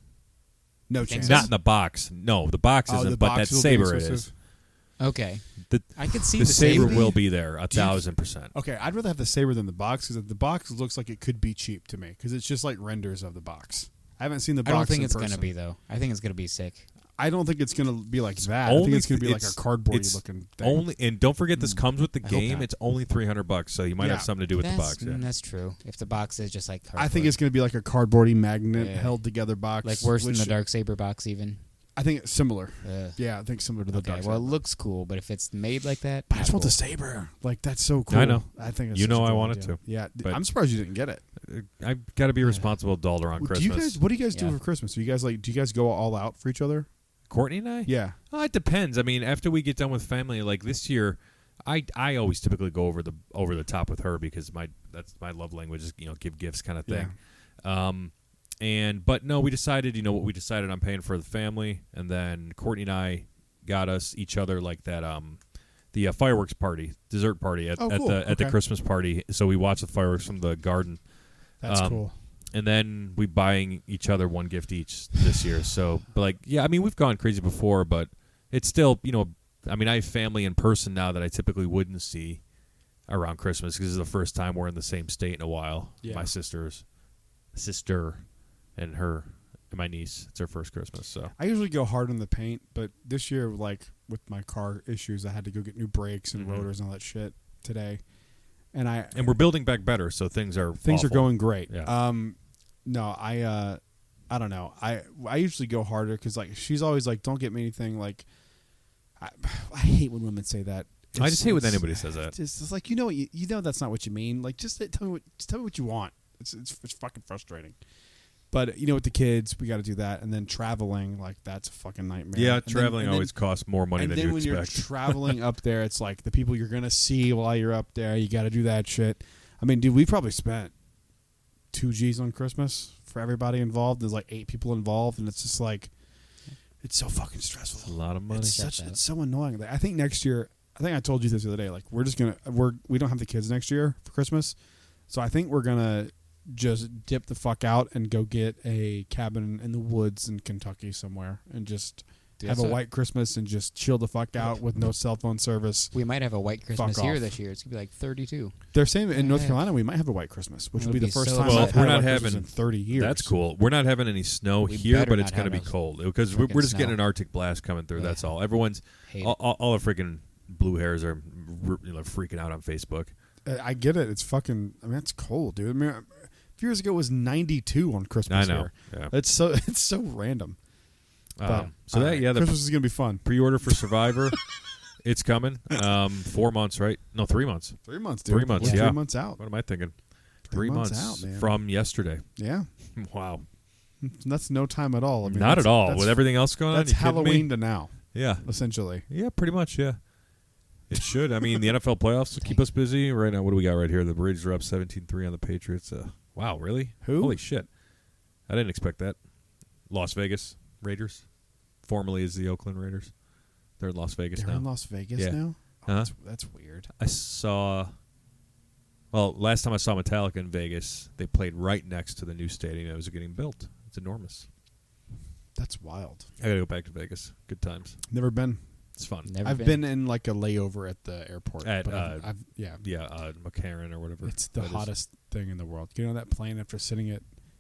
No chance. Not in the box. No, the box Oh, isn't, the but box that will be saber it exclusive? is. Okay, The, I could see the saber saber. will be there Do you- 1,000%. Okay, I'd rather have the saber than the box because the box looks like it could be cheap to me because it's just like renders of the box. I haven't seen the I box. don't think in it's person. gonna be though. I think it's gonna be sick. I don't think it's gonna be like that. I Only think it's gonna be like it's- a cardboardy it's looking thing. Only and don't forget this comes with the I hope game. not. It's only $300, so you might Yeah. have something to do with the box. Yeah. That's true. If the box is just like I think cardboard. it's gonna be like a cardboardy magnet Yeah. held together box, like worse than which the dark saber box even. I think it's similar. Ugh. Yeah, I think similar to the Okay, dark. well, it saber. looks cool, but if it's made like that, But I just not want the cool. saber. Like that's so cool. I know. I think it's You such know a I cool want it idea. to. Yeah, But- I'm surprised you didn't get it. I've got to be a responsible adult around Do Christmas. you guys? What do you guys do Yeah. for Christmas? Do you guys go all out for each other? Courtney and I? Yeah. Oh, it depends. I mean, after we get done with family, like this year, I always typically go over the top with her because that's my love language is give gifts kind of thing. But no, we decided what we decided on paying for the family, and then Courtney and I got us each other like that the fireworks party, dessert party at cool. at the Okay. Christmas party. So we watched the fireworks from the garden. That's cool. And then we buying each other one gift each this year. So, but like, yeah, I mean, we've gone crazy before, but it's still, I mean, I have family in person now that I typically wouldn't see around Christmas because this is the first time we're in the same state in a while. Yeah. My sister and my niece. It's her first Christmas. So I usually go hard on the paint, but this year, like with my car issues, I had to go get new brakes and rotors and all that shit today. And we're building back better, so things are are going great. Yeah. No, I don't know. I usually go harder because like she's always like, don't get me anything. Like I hate when women say that. I just hate when anybody says that. It's like you know that's not what you mean. Like just tell me what you want. It's fucking frustrating. But with the kids, we got to do that, and then traveling, like that's a fucking nightmare. Yeah, and traveling always costs more money than you expect. And then when you're traveling up there, it's like the people you're gonna see while you're up there. You got to do that shit. I mean, dude, we probably spent $2,000 on Christmas for everybody involved. There's like 8 people involved, and it's just like it's so fucking stressful. It's a lot of money. It's so annoying. I think next year. I think I told you this the other day. Like we don't have the kids next year for Christmas, so I think we're gonna just dip the fuck out and go get a cabin in the woods in Kentucky somewhere and just have a white Christmas and just chill the fuck out with no cell phone service. We might have a white Christmas Fuck here off. this year. It's gonna be like 32. They're saying in North Yeah. Carolina we might have a white Christmas, which It will would be the be first so time nice. I've had We're a not white having- Christmas in 30 years. That's cool. We're not having any snow We here, better but it's not going to have be a cold because we're frickin' just getting snow. an Arctic blast coming through. Yeah. That's all. Everyone's Hate it. all the freaking blue hairs are freaking out on Facebook. I get it. It's fucking. I mean, it's cold, dude. I mean, a few years ago it was 92 on Christmas I know. here. Yeah. It's so random. But So that the Christmas is gonna be fun. pre-order for Survivor, it's coming. 4 months, right? No, 3 months. 3 months, dude. 3 months. We're Yeah. 3 months out. What am I thinking? 3 3 months months out, man. from yesterday. Yeah, Wow. that's no time at all. I mean, Not that's- at all. that's- With everything else going on, That's you kidding me? Halloween to now, Yeah. essentially. Yeah, pretty much. Yeah. It should. I mean, the NFL playoffs will keep us busy right now. What do we got right here? The Braves are up 17-3 on the Patriots. Wow, really? Who? Holy shit! I didn't expect that. Las Vegas Raiders, formerly is the Oakland Raiders. They're in Las Vegas They're now. in Las Vegas Yeah. now. Oh, Huh? that's weird. I saw. Well, last time I saw Metallica in Vegas, they played right next to the new stadium that was getting built. It's enormous. That's wild. I gotta go back to Vegas. Good times. Never been. It's fun. Never I've been in like a layover at the airport. At, but I've yeah. Yeah, McCarran or whatever. It's the that is. hottest thing in the world. Get on that plane after sitting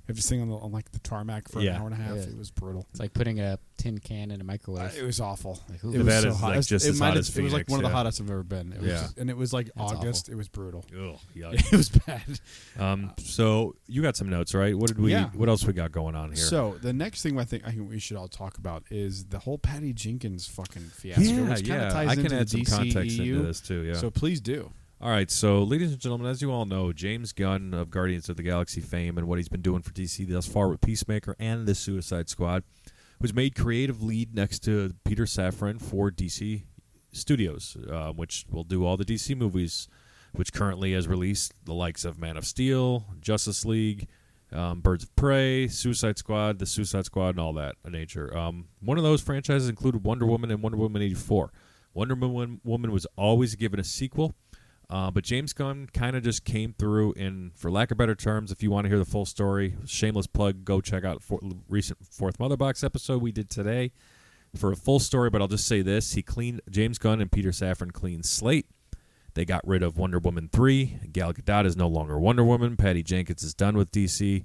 on like the tarmac for Yeah. an hour and a half. Yeah. It was brutal. It's like putting a tin can in a microwave. It was awful. Like, ooh. It was That so is, hot. like, It's- just it as might hot have- as It was like Phoenix, one of the yeah. hottest I've ever been. It was Yeah. just, and it was like That's August. awful. It was brutal. Ugh, yuck. It was bad. So you got some notes, right? What did we? Yeah. What else we got going on here? So the next thing I think we should all talk about is the whole Patty Jenkins fucking fiasco. which kinda ties I can into add the some context DCEU. into this too. Yeah. So please do. All right, so ladies and gentlemen, as you all know, James Gunn of Guardians of the Galaxy fame and what he's been doing for DC thus far with Peacemaker and the Suicide Squad was made creative lead next to Peter Safran for DC Studios, which will do all the DC movies, which currently has released the likes of Man of Steel, Justice League, Birds of Prey, Suicide Squad, the Suicide Squad, and all that nature. One of those franchises included Wonder Woman and Wonder Woman 84. Wonder Woman was always given a sequel. But James Gunn kind of just came through, and for lack of better terms, if you want to hear the full story, shameless plug, go check out recent Fourth Mother Box episode we did today for a full story. But I'll just say this: James Gunn and Peter Safran clean slate. They got rid of Wonder Woman 3. Gal Gadot is no longer Wonder Woman. Patty Jenkins is done with DC,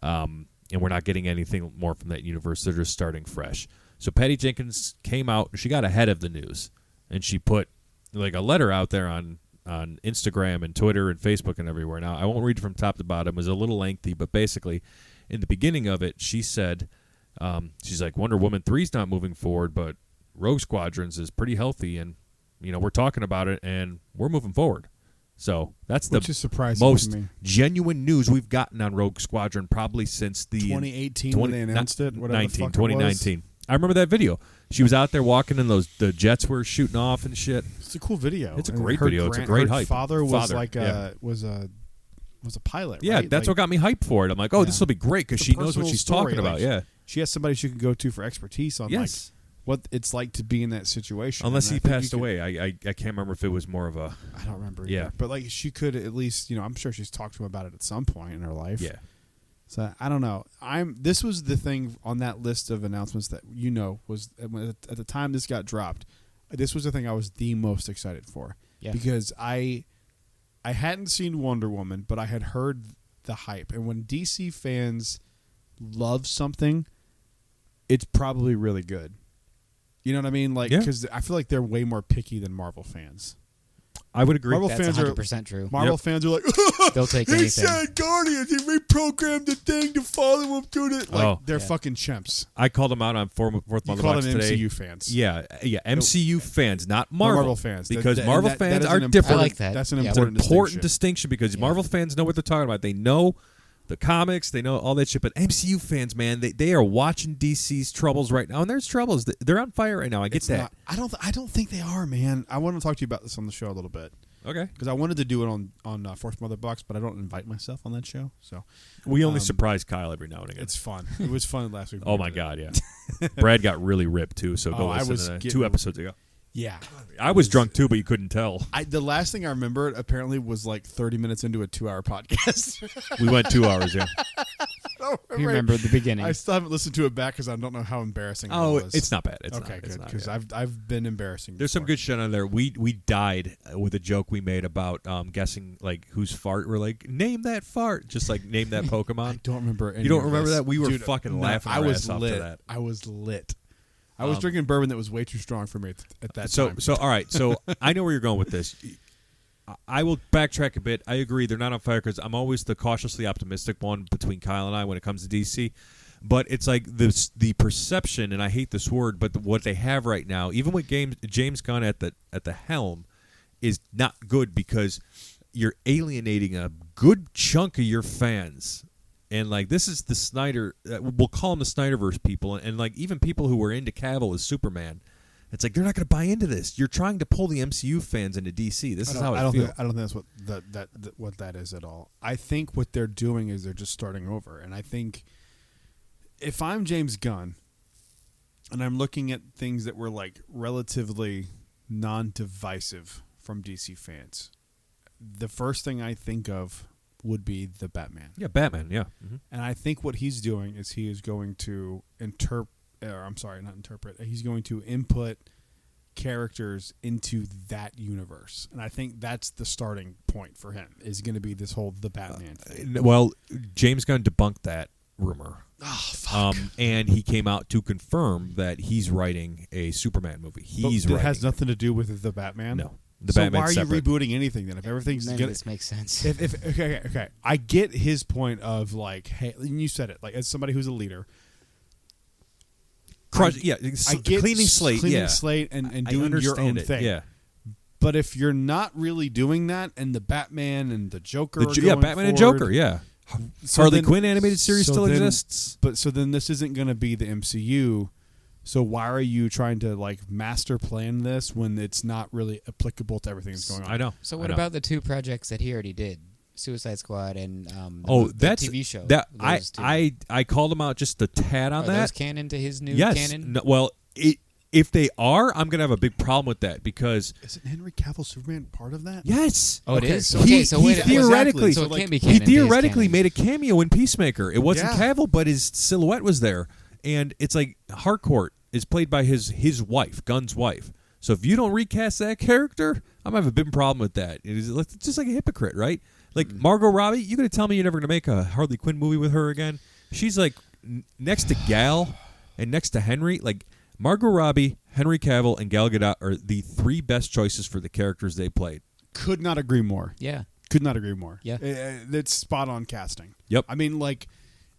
and we're not getting anything more from that universe. They're just starting fresh. So Patty Jenkins came out, she got ahead of the news, and she put like a letter out there on Instagram and Twitter and Facebook and everywhere. Now, I won't read it from top to bottom. It was a little lengthy, but basically, in the beginning of it, she said, she's like, Wonder Woman 3's not moving forward, but Rogue Squadrons is pretty healthy, and, we're talking about it, and we're moving forward. So that's Which the is surprising most to me. genuine news we've gotten on Rogue Squadron probably since the 2018 when they announced it. Whatever 19, the fuck 2019. I remember that video. She was out there walking, and the jets were shooting off and shit. It's a cool video. It's a And great her video. It's a great her hype. Father was Yeah. was a pilot. Yeah, right? that's Like, what got me hyped for it. I'm like, oh, Yeah. this will be great because It's a she knows what personal she's story. talking about. Like, yeah. She has somebody she can go to for expertise on Yes. like what it's like to be in that situation. Unless And he I think passed you could- away. I can't remember if it was more of a... I don't remember. Yeah. Either. But like she could at least, I'm sure she's talked to him about it at some point in her life. Yeah. So I don't know. This was the thing on that list of announcements that was at the time this got dropped. This was the thing I was the most excited for. Yeah. Because I hadn't seen Wonder Woman, but I had heard the hype. And when DC fans love something, it's probably really good. You know what I mean? Like, because I feel like they're way more picky than Marvel fans. I would agree. Marvel That's fans 100% true. Marvel fans are like, They'll take he anything. said Guardians. He reprogrammed the thing to follow him through the. Like, they're fucking chimps. I called them out on Fourth You Mother call Box them today. MCU fans. Yeah, MCU fans, not Marvel fans. Because That- Marvel that fans is are an different. I like that. That's an Yeah. It's an important important distinction. distinction because Marvel fans know what they're talking about. They know the comics, they know all that shit. But MCU fans, man, they are watching DC's troubles right now, and there's troubles. They're on fire right now. I get It's that. not- I don't think they are, man. I want to talk to you about this on the show a little bit Okay, because I wanted to do it on Fourth Mother Box, but I don't invite myself on that show, so we only surprise Kyle every now and again. it's fun. It was fun last week. Oh my god, yeah. Brad got really ripped too. So go I listen was to that. getting- 2 episodes ago. Yeah. I was drunk too, but you couldn't tell. The last thing I remember apparently was like 30 minutes into a 2-hour podcast. We went 2 hours. Yeah. You remember the beginning. I still haven't listened to it back because I don't know how embarrassing Oh, it was. it's not bad. It's okay, not, it's good. not, Because yeah. I've been embarrassing. There's some before. good shit on there. We died with a joke we made about guessing like whose fart. We're like, name that fart. Just like name that Pokemon. I don't remember. Any You don't of remember this. that? We were Dude, fucking no, laughing I our was ass off lit. to that. I was lit. I was drinking bourbon that was way too strong for me at that time. So all right. So I know where you're going with this. I will backtrack a bit. I agree they're not on fire because I'm always the cautiously optimistic one between Kyle and I when it comes to DC. But it's like the perception, and I hate this word, but what they have right now, even with James Gunn at the helm, is not good because you're alienating a good chunk of your fans. And like this is the Snyder, we'll call them the Snyderverse people, and like even people who were into Cavill as Superman. It's like they're not going to buy into this. You're trying to pull the MCU fans into DC. This is how I feel. I don't think that's what that is at all. I think what they're doing is they're just starting over. And I think if I'm James Gunn and I'm looking at things that were like relatively non-divisive from DC fans, the first thing I think of would be the Batman. Yeah, Batman. Yeah. Mm-hmm. And I think what he's doing is he is going to he's going to input characters into that universe. And I think that's the starting point for him, is going to be this whole the Batman thing. Well, James Gunn debunked that rumor. Oh, fuck. And he came out to confirm that he's writing a Superman movie. He's But it writing. has nothing to do with the Batman? No. The so Batman's why are separate. you rebooting anything then? If everything's None of gonna, this makes sense. okay. I get his point of like, hey, and you said it, like as somebody who's a leader. Crush, I cleaning get slate, cleaning yeah. slate and I doing your understand own it, thing. yeah. But if you're not really doing that, and the Batman and the Joker, are Batman going and forward, Joker, yeah. so Harley then- Quinn animated series so still then- exists. But so then this isn't going to be the MCU. So why are you trying to like master plan this when it's not really applicable to everything that's going on? I know. So I what know. about the 2 projects that he already did? Suicide Squad and the that's TV show. That those 2. I called him out just a tad on Are that. those canon to his new Yes. canon? No, well, if they are, I'm going to have a big problem with that because Isn't Henry Cavill Superman part of that? yes. Oh, it Okay, is? so Okay, he, so he wait. theoretically, So it like, can't be he canon. to his theoretically canon. made a cameo in Peacemaker. It wasn't Yeah. Cavill, but his silhouette was there, and it's like Harcourt is played by his wife, Gunn's wife. So if you don't recast that character, I'm gonna have a big problem with that. It's just like a hypocrite, right? Like Margot Robbie, you gonna tell me you're never gonna make a Harley Quinn movie with her again? She's like next to Gal and next to Henry. Like Margot Robbie, Henry Cavill, and Gal Gadot are the 3 best choices for the characters they played. Could not agree more. Yeah. Could not agree more. Yeah. That's spot on casting. Yep. I mean, like,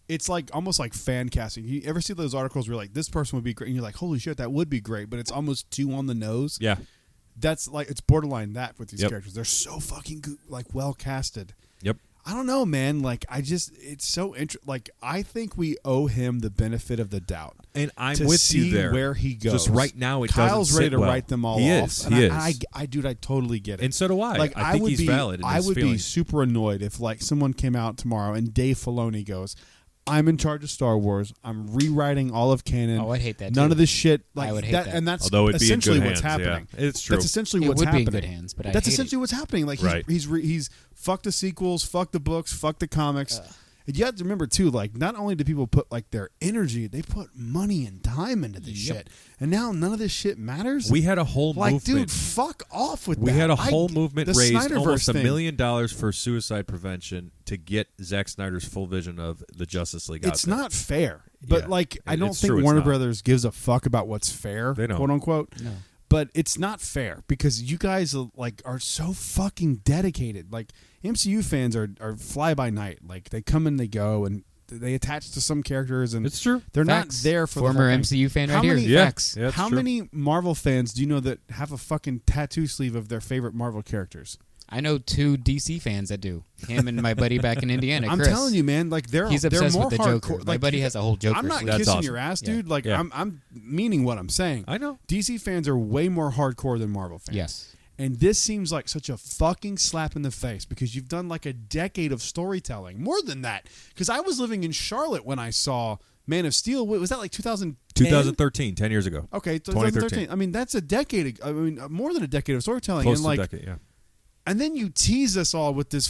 it's like almost like fan casting. You ever see those articles where like this person would be great, and you're like, holy shit, that would be great, but it's almost too on the nose. Yeah. That's like it's borderline that with these Yep. characters. They're so fucking good, like well casted. Yep. I don't know, man. Like it's so like I think we owe him the benefit of the doubt. And I'm to with see you there. where he goes. Just right now, it Kyle's doesn't ready sit to well. write them all He off. is. And He I, is. dude, I totally get it. And so do I. Like I think would he's be, valid in I his would be feelings. super annoyed if like someone came out tomorrow and Dave Filoni goes, I'm in charge of Star Wars. I'm rewriting all of canon. Oh, I'd hate that, None too. of this shit. Like, I would hate that. And that's Although it'd be in essentially good what's hands, happening. yeah. It's true. That's essentially It what's would be in happening. good hands, but I that's hate essentially it. what's happening. Like Right. he's fuck the sequels, fuck the books, fuck the comics. And you have to remember too, like not only do people put like their energy, they put money and time into this shit, and now none of this shit matters. We had a whole like, movement. dude, fuck off with We that. had a whole movement the raised Snyderverse almost $1 thing. million for suicide prevention to get Zack Snyder's full vision of the Justice League out It's there. not fair, but Yeah. like I don't It's think true, it's Warner not. Brothers gives a fuck about what's fair, They don't. quote unquote. No. But it's not fair because you guys are so fucking dedicated. Like MCU fans are fly by night. Like they come and they go and they attach to some characters and It's true. they're Facts. not there for Former the whole thing. MCU fan How right here. many- Yeah. Facts. Yeah, it's How true. many Marvel fans do you know that have a fucking tattoo sleeve of their favorite Marvel characters? I know 2 DC fans that do. Him and my buddy back in Indiana, I'm Chris. telling you, man. Like He's they're obsessed more with the hardcore. Joker. My Like, buddy has a whole Joker I'm not sleeve. That's kissing awesome. your ass, Yeah. dude. Like Yeah. I'm meaning what I'm saying. I know. DC fans are way more hardcore than Marvel fans. Yes. And this seems like such a fucking slap in the face because you've done like a decade of storytelling. More than that. Because I was living in Charlotte when I saw Man of Steel. Was that like 2010? 2013, 10 years ago. Okay, 2013. I mean, that's a decade. I mean, more than a decade of storytelling. Close and to like, a decade, yeah. and then you tease us all with this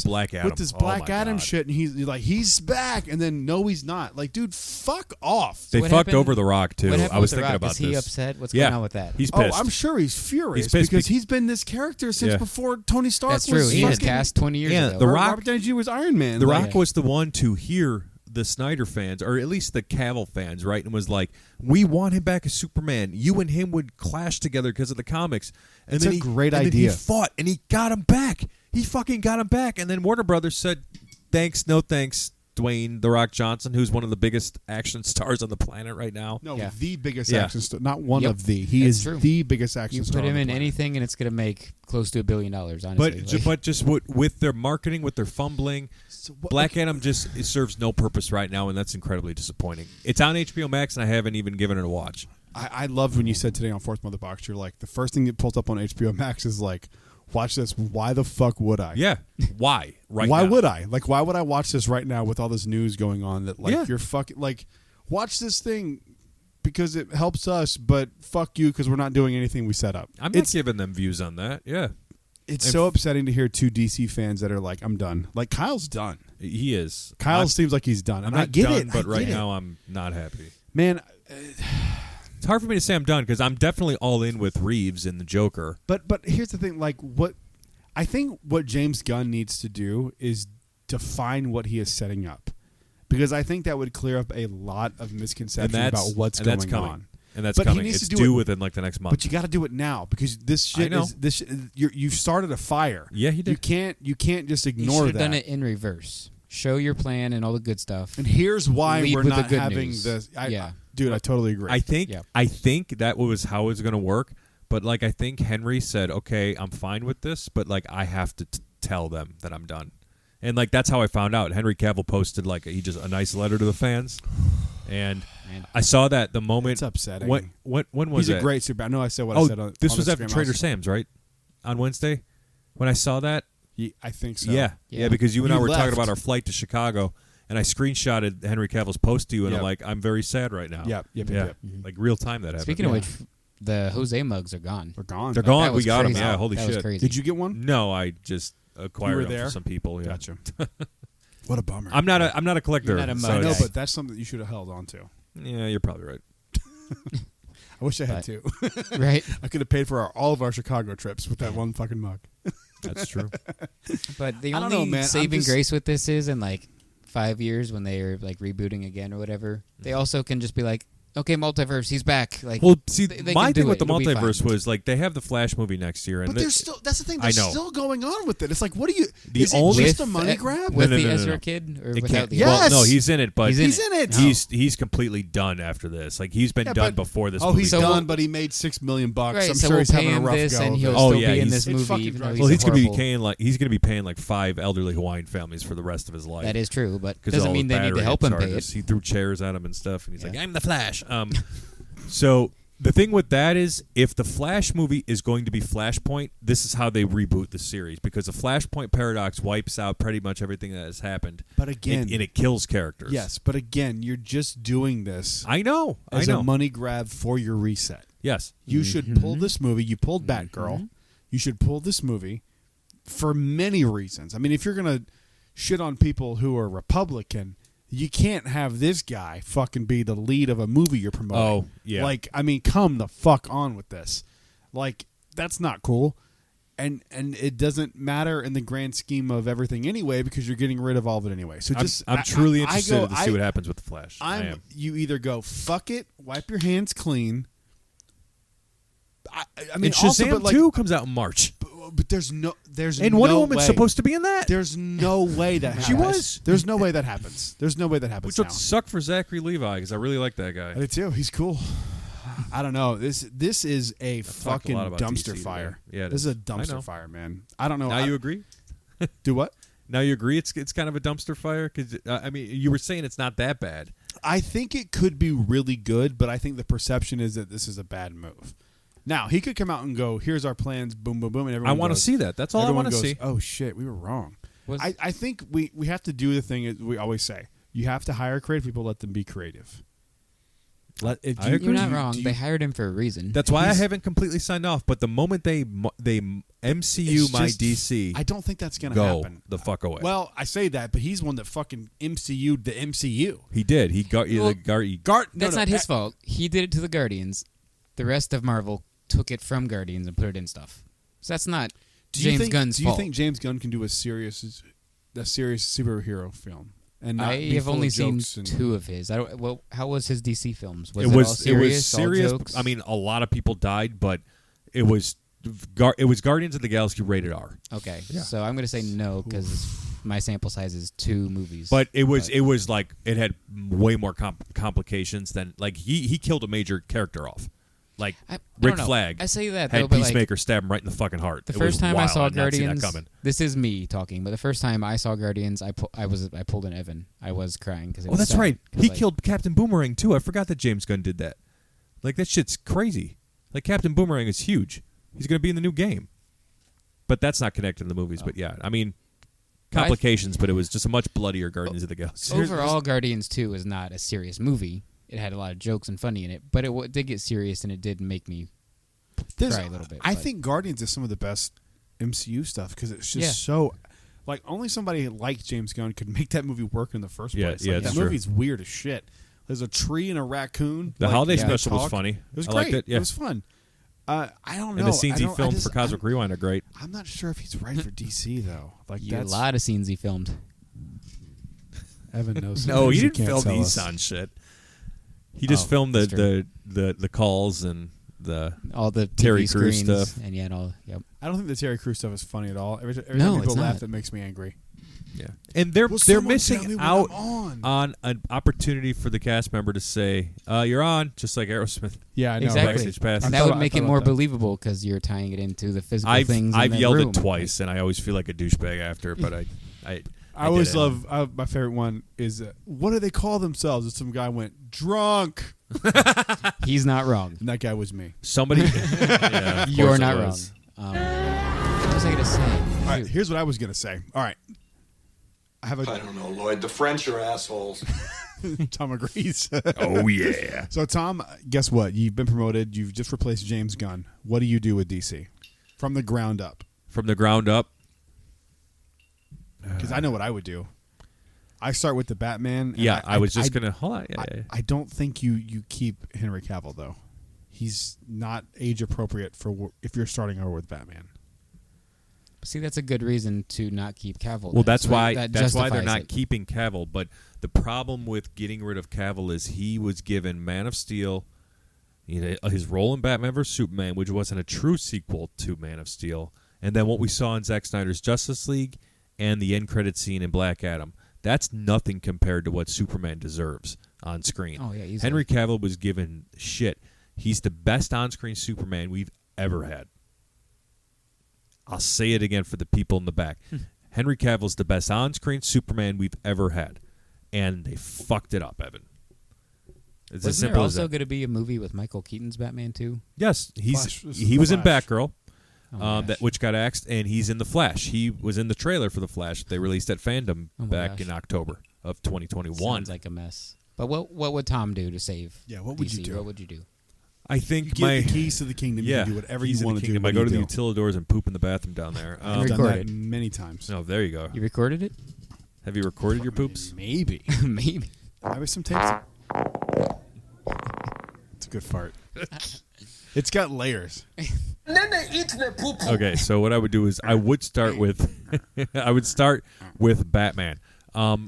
Black Adam. with this Oh, Black my Adam God. shit, and he's like, he's back, and then no, he's not. Like, dude, fuck off. They What fucked happened- over The Rock, too. What happened I was with The thinking Rock? about Is he this. upset? What's Yeah. going on with that? He's Oh, pissed. I'm sure he's furious He's pissed because be- he's been this character since Yeah. before Tony Stark That's was true. He was fucking- cast 20 years Yeah, ago. The or Rock- Robert Downey Jr. was Iron Man. The Like, Rock was the one to hear the Snyder fans, or at least the Cavill fans, right? And was like, we want him back as Superman. You and him would clash together because of the comics. And It's then a great and idea. Then he fought, and he got him back. He fucking got him back. And then Warner Brothers said, thanks, no thanks, Dwayne The Rock Johnson, who's one of the biggest action stars on the planet right now. No, Yeah. the biggest Yeah. action star. Not one Yep. of the. He It's is true. the biggest action You star. put him on the in planet. anything, and it's going to make close to $1 billion. Honestly, But their marketing, with their fumbling, So what- Black Adam just it serves no purpose right now, and that's incredibly disappointing. It's on HBO Max, and I haven't even given it a watch. I loved when you said today on Fourth Mother Box, you're like, the first thing that pulls up on HBO Max is like, watch this. Why the fuck would I? Yeah, why? Right? Why now? would I? Like, why would I watch this right now with all this news going on that, like, Yeah. you're fucking, like, watch this thing because it helps us, but fuck you because we're not doing anything we set up. I'm not It's, giving them views on that. Yeah, it's if- so upsetting to hear 2 DC fans that are like, I'm done. Like, Kyle's done. he is. Kyle I'm- seems like he's done. I'm And not I get done, it. but I right get it. now I'm not happy. Man, It's hard for me to say I'm done because I'm definitely all in with Reeves and the Joker. but here's the thing. Like, I think what James Gunn needs to do is define what he is setting up. Because I think that would clear up a lot of misconceptions about what's going coming. on. And that's But he coming. needs It's to do due it- within like the next month. But you got to do it now because this shit know. is this. You've started a fire. Yeah, he did. You can't just you ignore should have that. done it in reverse. Show your plan and all the good stuff. And here's why Lead we're with the not good having news. the. Yeah. Dude, I totally agree. I think Yeah. I think that was how it was going to work. But like I think Henry said, okay, I'm fine with this, but like I have to tell them that I'm done. And like that's how I found out. Henry Cavill posted like a nice letter to the fans, and Man. I saw that the moment. It's upsetting. When was He's it? a great super. I know I said what I said on. This on was Instagram. after I Trader was- Sam's, right? On Wednesday, when I saw that. I think so. Yeah, Yeah. because you and I You were talking left. about our flight to Chicago, and I screenshotted Henry Cavill's post to you, and Yep. I'm like, I'm very sad right now. Yep, yep, yeah, yep. like real time that happened. Speaking of which, the Jose mugs are gone. We're gone. they're gone. That We was got them. crazy. Yeah, holy That shit. was crazy. Did you get one? No, I just acquired them there? for some people. Yeah. Gotcha. What a bummer. I'm not a collector. You're not a so mug I know, it's- guy. but that's something that you should have held on to. yeah, you're probably right. I wish I had But- two. Right? I could have paid for all of our Chicago trips with that one fucking mug. That's true. But the I don't only know, man. I'm saving just- grace with this is in like 5 years when they are like rebooting again or whatever, they also can just be like, okay, multiverse, he's back. Like, Well, see, they my can do thing with it. the It'll be multiverse fine. was like they have the Flash movie next year, and But there's still that's the thing. They're I know. still going on with it. It's like, what do you? The is only- it just a With, money uh, grab? with No, the no, no, Ezra no. kid or it without can't. the Yes! Well, no, he's in it, but He's in He's in it. He's completely done after this. Like he's been Yeah, done but- before this. Oh, movie. he's So done, we'll- but he made $6 million. Right, I'm so sure we'll he's pay having a him rough this, go. and of he'll it. Oh, still yeah, be in he's- this it movie. fucking Even though drives he's Well, me he's gonna be horrible. paying like 5 elderly Hawaiian families for the rest of his life. That is true, but 'Cause doesn't all mean the they need to battery help him pay charges. it. He threw chairs at him and stuff, and he's Yeah. like, "I'm the Flash." So The thing with that is, if the Flash movie is going to be Flashpoint, this is how they reboot the series, because the Flashpoint paradox wipes out pretty much everything that has happened. But again, and it kills characters. Yes, but again, you're just doing this. I know. As a money grab for your reset. Yes, you should pull this movie. You pulled Batgirl. You should pull this movie for many reasons. I mean, if you're gonna shit on people who are Republican, you can't have this guy fucking be the lead of a movie you're promoting. Oh, yeah. Like, I mean, come the fuck on with this. Like, that's not cool. And it doesn't matter in the grand scheme of everything anyway, because you're getting rid of all of it anyway. So just I'm truly interested to see what happens with the Flash. I am. You either go fuck it, wipe your hands clean. I mean, and Shazam also, but like, 2 comes out in March. But there's no and Wonder Woman's supposed to be in that. There's no way that happens. She was. There's no way that happens. There's no way that happens. Which would suck for Zachary Levi, because I really like that guy. I do too. He's cool. I don't know. This is a fucking dumpster DC fire. Today. Yeah, this is a dumpster fire, man. I don't know. Now you agree? Do what? Now you agree? It's kind of a dumpster fire, because I mean, you were saying it's not that bad. I think it could be really good, but I think the perception is that this is a bad move. Now, he could come out and go, here's our plans, boom, boom, boom, and everyone I want to see that. That's all I want to see. Oh, shit, we were wrong. I think we have to do the thing we always say. You have to hire creative people, let them be creative. You're not wrong. They hired him for a reason. That's why I haven't completely signed off, but the moment they MCU my DC, I don't think that's going to happen. The fuck away. Well, I say that, but he's one that fucking MCU'd the MCU. He did. He got That's not his fault. He did it to the Guardians. The rest of Marvel took it from Guardians and put it in stuff. So that's not James Gunn's fault. Do you think James Gunn can do a serious superhero film? And not I have only seen 2 of his. How was his DC films? It was serious. All jokes? I mean, a lot of people died, but it was Guardians of the Galaxy rated R. Okay, so I'm going to say no, because my sample size is 2 movies. But it was like it had way more complications than, like, he killed a major character off. Like Rick Flag, I say that had though, but Peacemaker stab him right in the fucking heart. The first time I saw Guardians, this is me talking, but the first time I saw Guardians, I pulled an Evan. I was crying because that's right. He killed Captain Boomerang too. I forgot that James Gunn did that. Like, that shit's crazy. Like, Captain Boomerang is huge. He's going to be in the new game, but that's not connected to the movies. But yeah, I mean, complications. But it was just a much bloodier Guardians of the Galaxy. Overall, Guardians 2 is not a serious movie. It had a lot of jokes and funny in it, but it did get serious, and it did make me cry a little bit. I think Guardians is some of the best MCU stuff, because it's just so... Like, only somebody like James Gunn could make that movie work in the first place. Yeah, like, that movie's weird as shit. There's a tree and a raccoon. The holiday special was funny. It was I great. liked it. Yeah. It was fun. I don't know. And the scenes he filmed for Cosmic Rewind are great. I'm not sure if he's right for DC, though. Like, that's a lot of scenes he filmed. Evan knows. No, he didn't film Nissan shit. He just filmed the calls and all the Terry TV Crews screens stuff. And yet all. Yep. I don't think the Terry Crews stuff is funny at all. Every time people laugh, that makes me angry. Yeah, and they're missing out on an opportunity for the cast member to say, "You're on," just like Aerosmith. Yeah, I know. Exactly. And that would make it more believable, because you're tying it into the physical things. I've in yelled room. it twice, and I always feel like a douchebag after. But I always love my favorite one is what do they call themselves? And some guy went drunk. He's not wrong. And that guy was me. Somebody, you're not wrong. What was I going to say? All right, here's what I was going to say. All right. I don't know, Lloyd. The French are assholes. Tom agrees. Oh, yeah. So, Tom, guess what? You've been promoted. You've just replaced James Gunn. What do you do with DC? From the ground up. From the ground up? Because I know what I would do. I start with the Batman. Yeah, I was just going to... Hold on. Yeah. I don't think you keep Henry Cavill, though. He's not age appropriate for if you're starting over with Batman. See, that's a good reason to not keep Cavill. Well, that's why they're not it. keeping Cavill. But the problem with getting rid of Cavill is he was given Man of Steel, his role in Batman vs Superman, which wasn't a true sequel to Man of Steel, and then what we saw in Zack Snyder's Justice League and the end credit scene in Black Adam. That's nothing compared to what Superman deserves on screen. Oh yeah, easily. Henry Cavill was given shit. He's the best on-screen Superman we've ever had. I'll say it again for the people in the back. Henry Cavill's the best on-screen Superman we've ever had. And they fucked it up, Evan. It's as Wasn't simple there as also that. going to be a movie with Michael Keaton's Batman too? Yes, Flash. This is he the was in Flash. Batgirl, Oh my that gosh. which got axed, and he's in the Flash. He was in the trailer for the Flash they released at Fandom Oh my back gosh. in October of 2021. Sounds like a mess. But what would Tom do to save? Yeah, what would DC? you do? What would you do? I think You get my the keys to the kingdom. yeah, You can do whatever keys you of want the to do. kingdom. What I do go you to the do? utilidors and poop in the bathroom down there. I've done Record that it. many times. Oh, there you go. You recorded it? Have you recorded your poops? Maybe. Maybe. I have some tapes. It's a good fart. It's got layers. Okay, so what I would do is I would start with Batman. I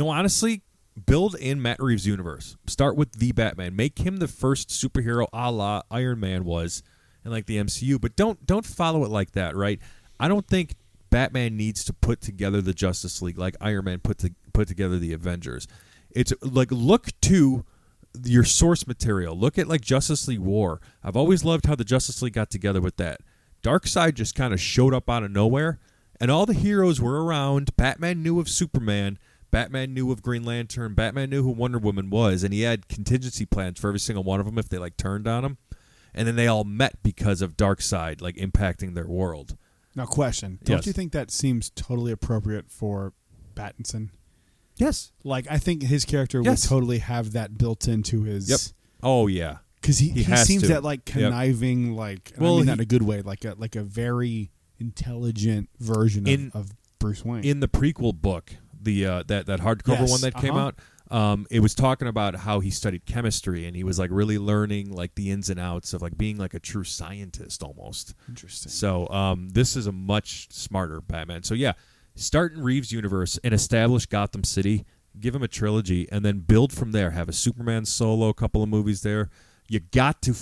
honestly build in Matt Reeves' universe. Start with the Batman. Make him the first superhero, a la Iron Man was in like the MCU. But don't follow it like that, right? I don't think Batman needs to put together the Justice League like Iron Man put together the Avengers. It's like look to your source material. Look at like Justice League War. I've always loved how the Justice League got together with that. Darkseid just kind of showed up out of nowhere, and all the heroes were around. Batman knew of Superman. Batman knew of Green Lantern. Batman knew who Wonder Woman was, and he had contingency plans for every single one of them if they like turned on him. And then they all met because of Darkseid like impacting their world. Now, question. Don't Yes. you think that seems totally appropriate for Pattinson? Yes. Like, I think his character Yes. would totally have that built into his... Yep. Oh yeah. Because he has seems to. that, like, Yep. conniving, like... Well, I mean that in he- a good way. Like a very intelligent version of Bruce Wayne. In the prequel book, the that hardcover Yes, one that came uh-huh. out, it was talking about how he studied chemistry and he was like really learning like the ins and outs of like being like a true scientist almost. Interesting. So this is a much smarter Batman. So yeah, start in Reeves' universe and establish Gotham City, give him a trilogy, and then build from there. Have a Superman solo, couple of movies there. You got to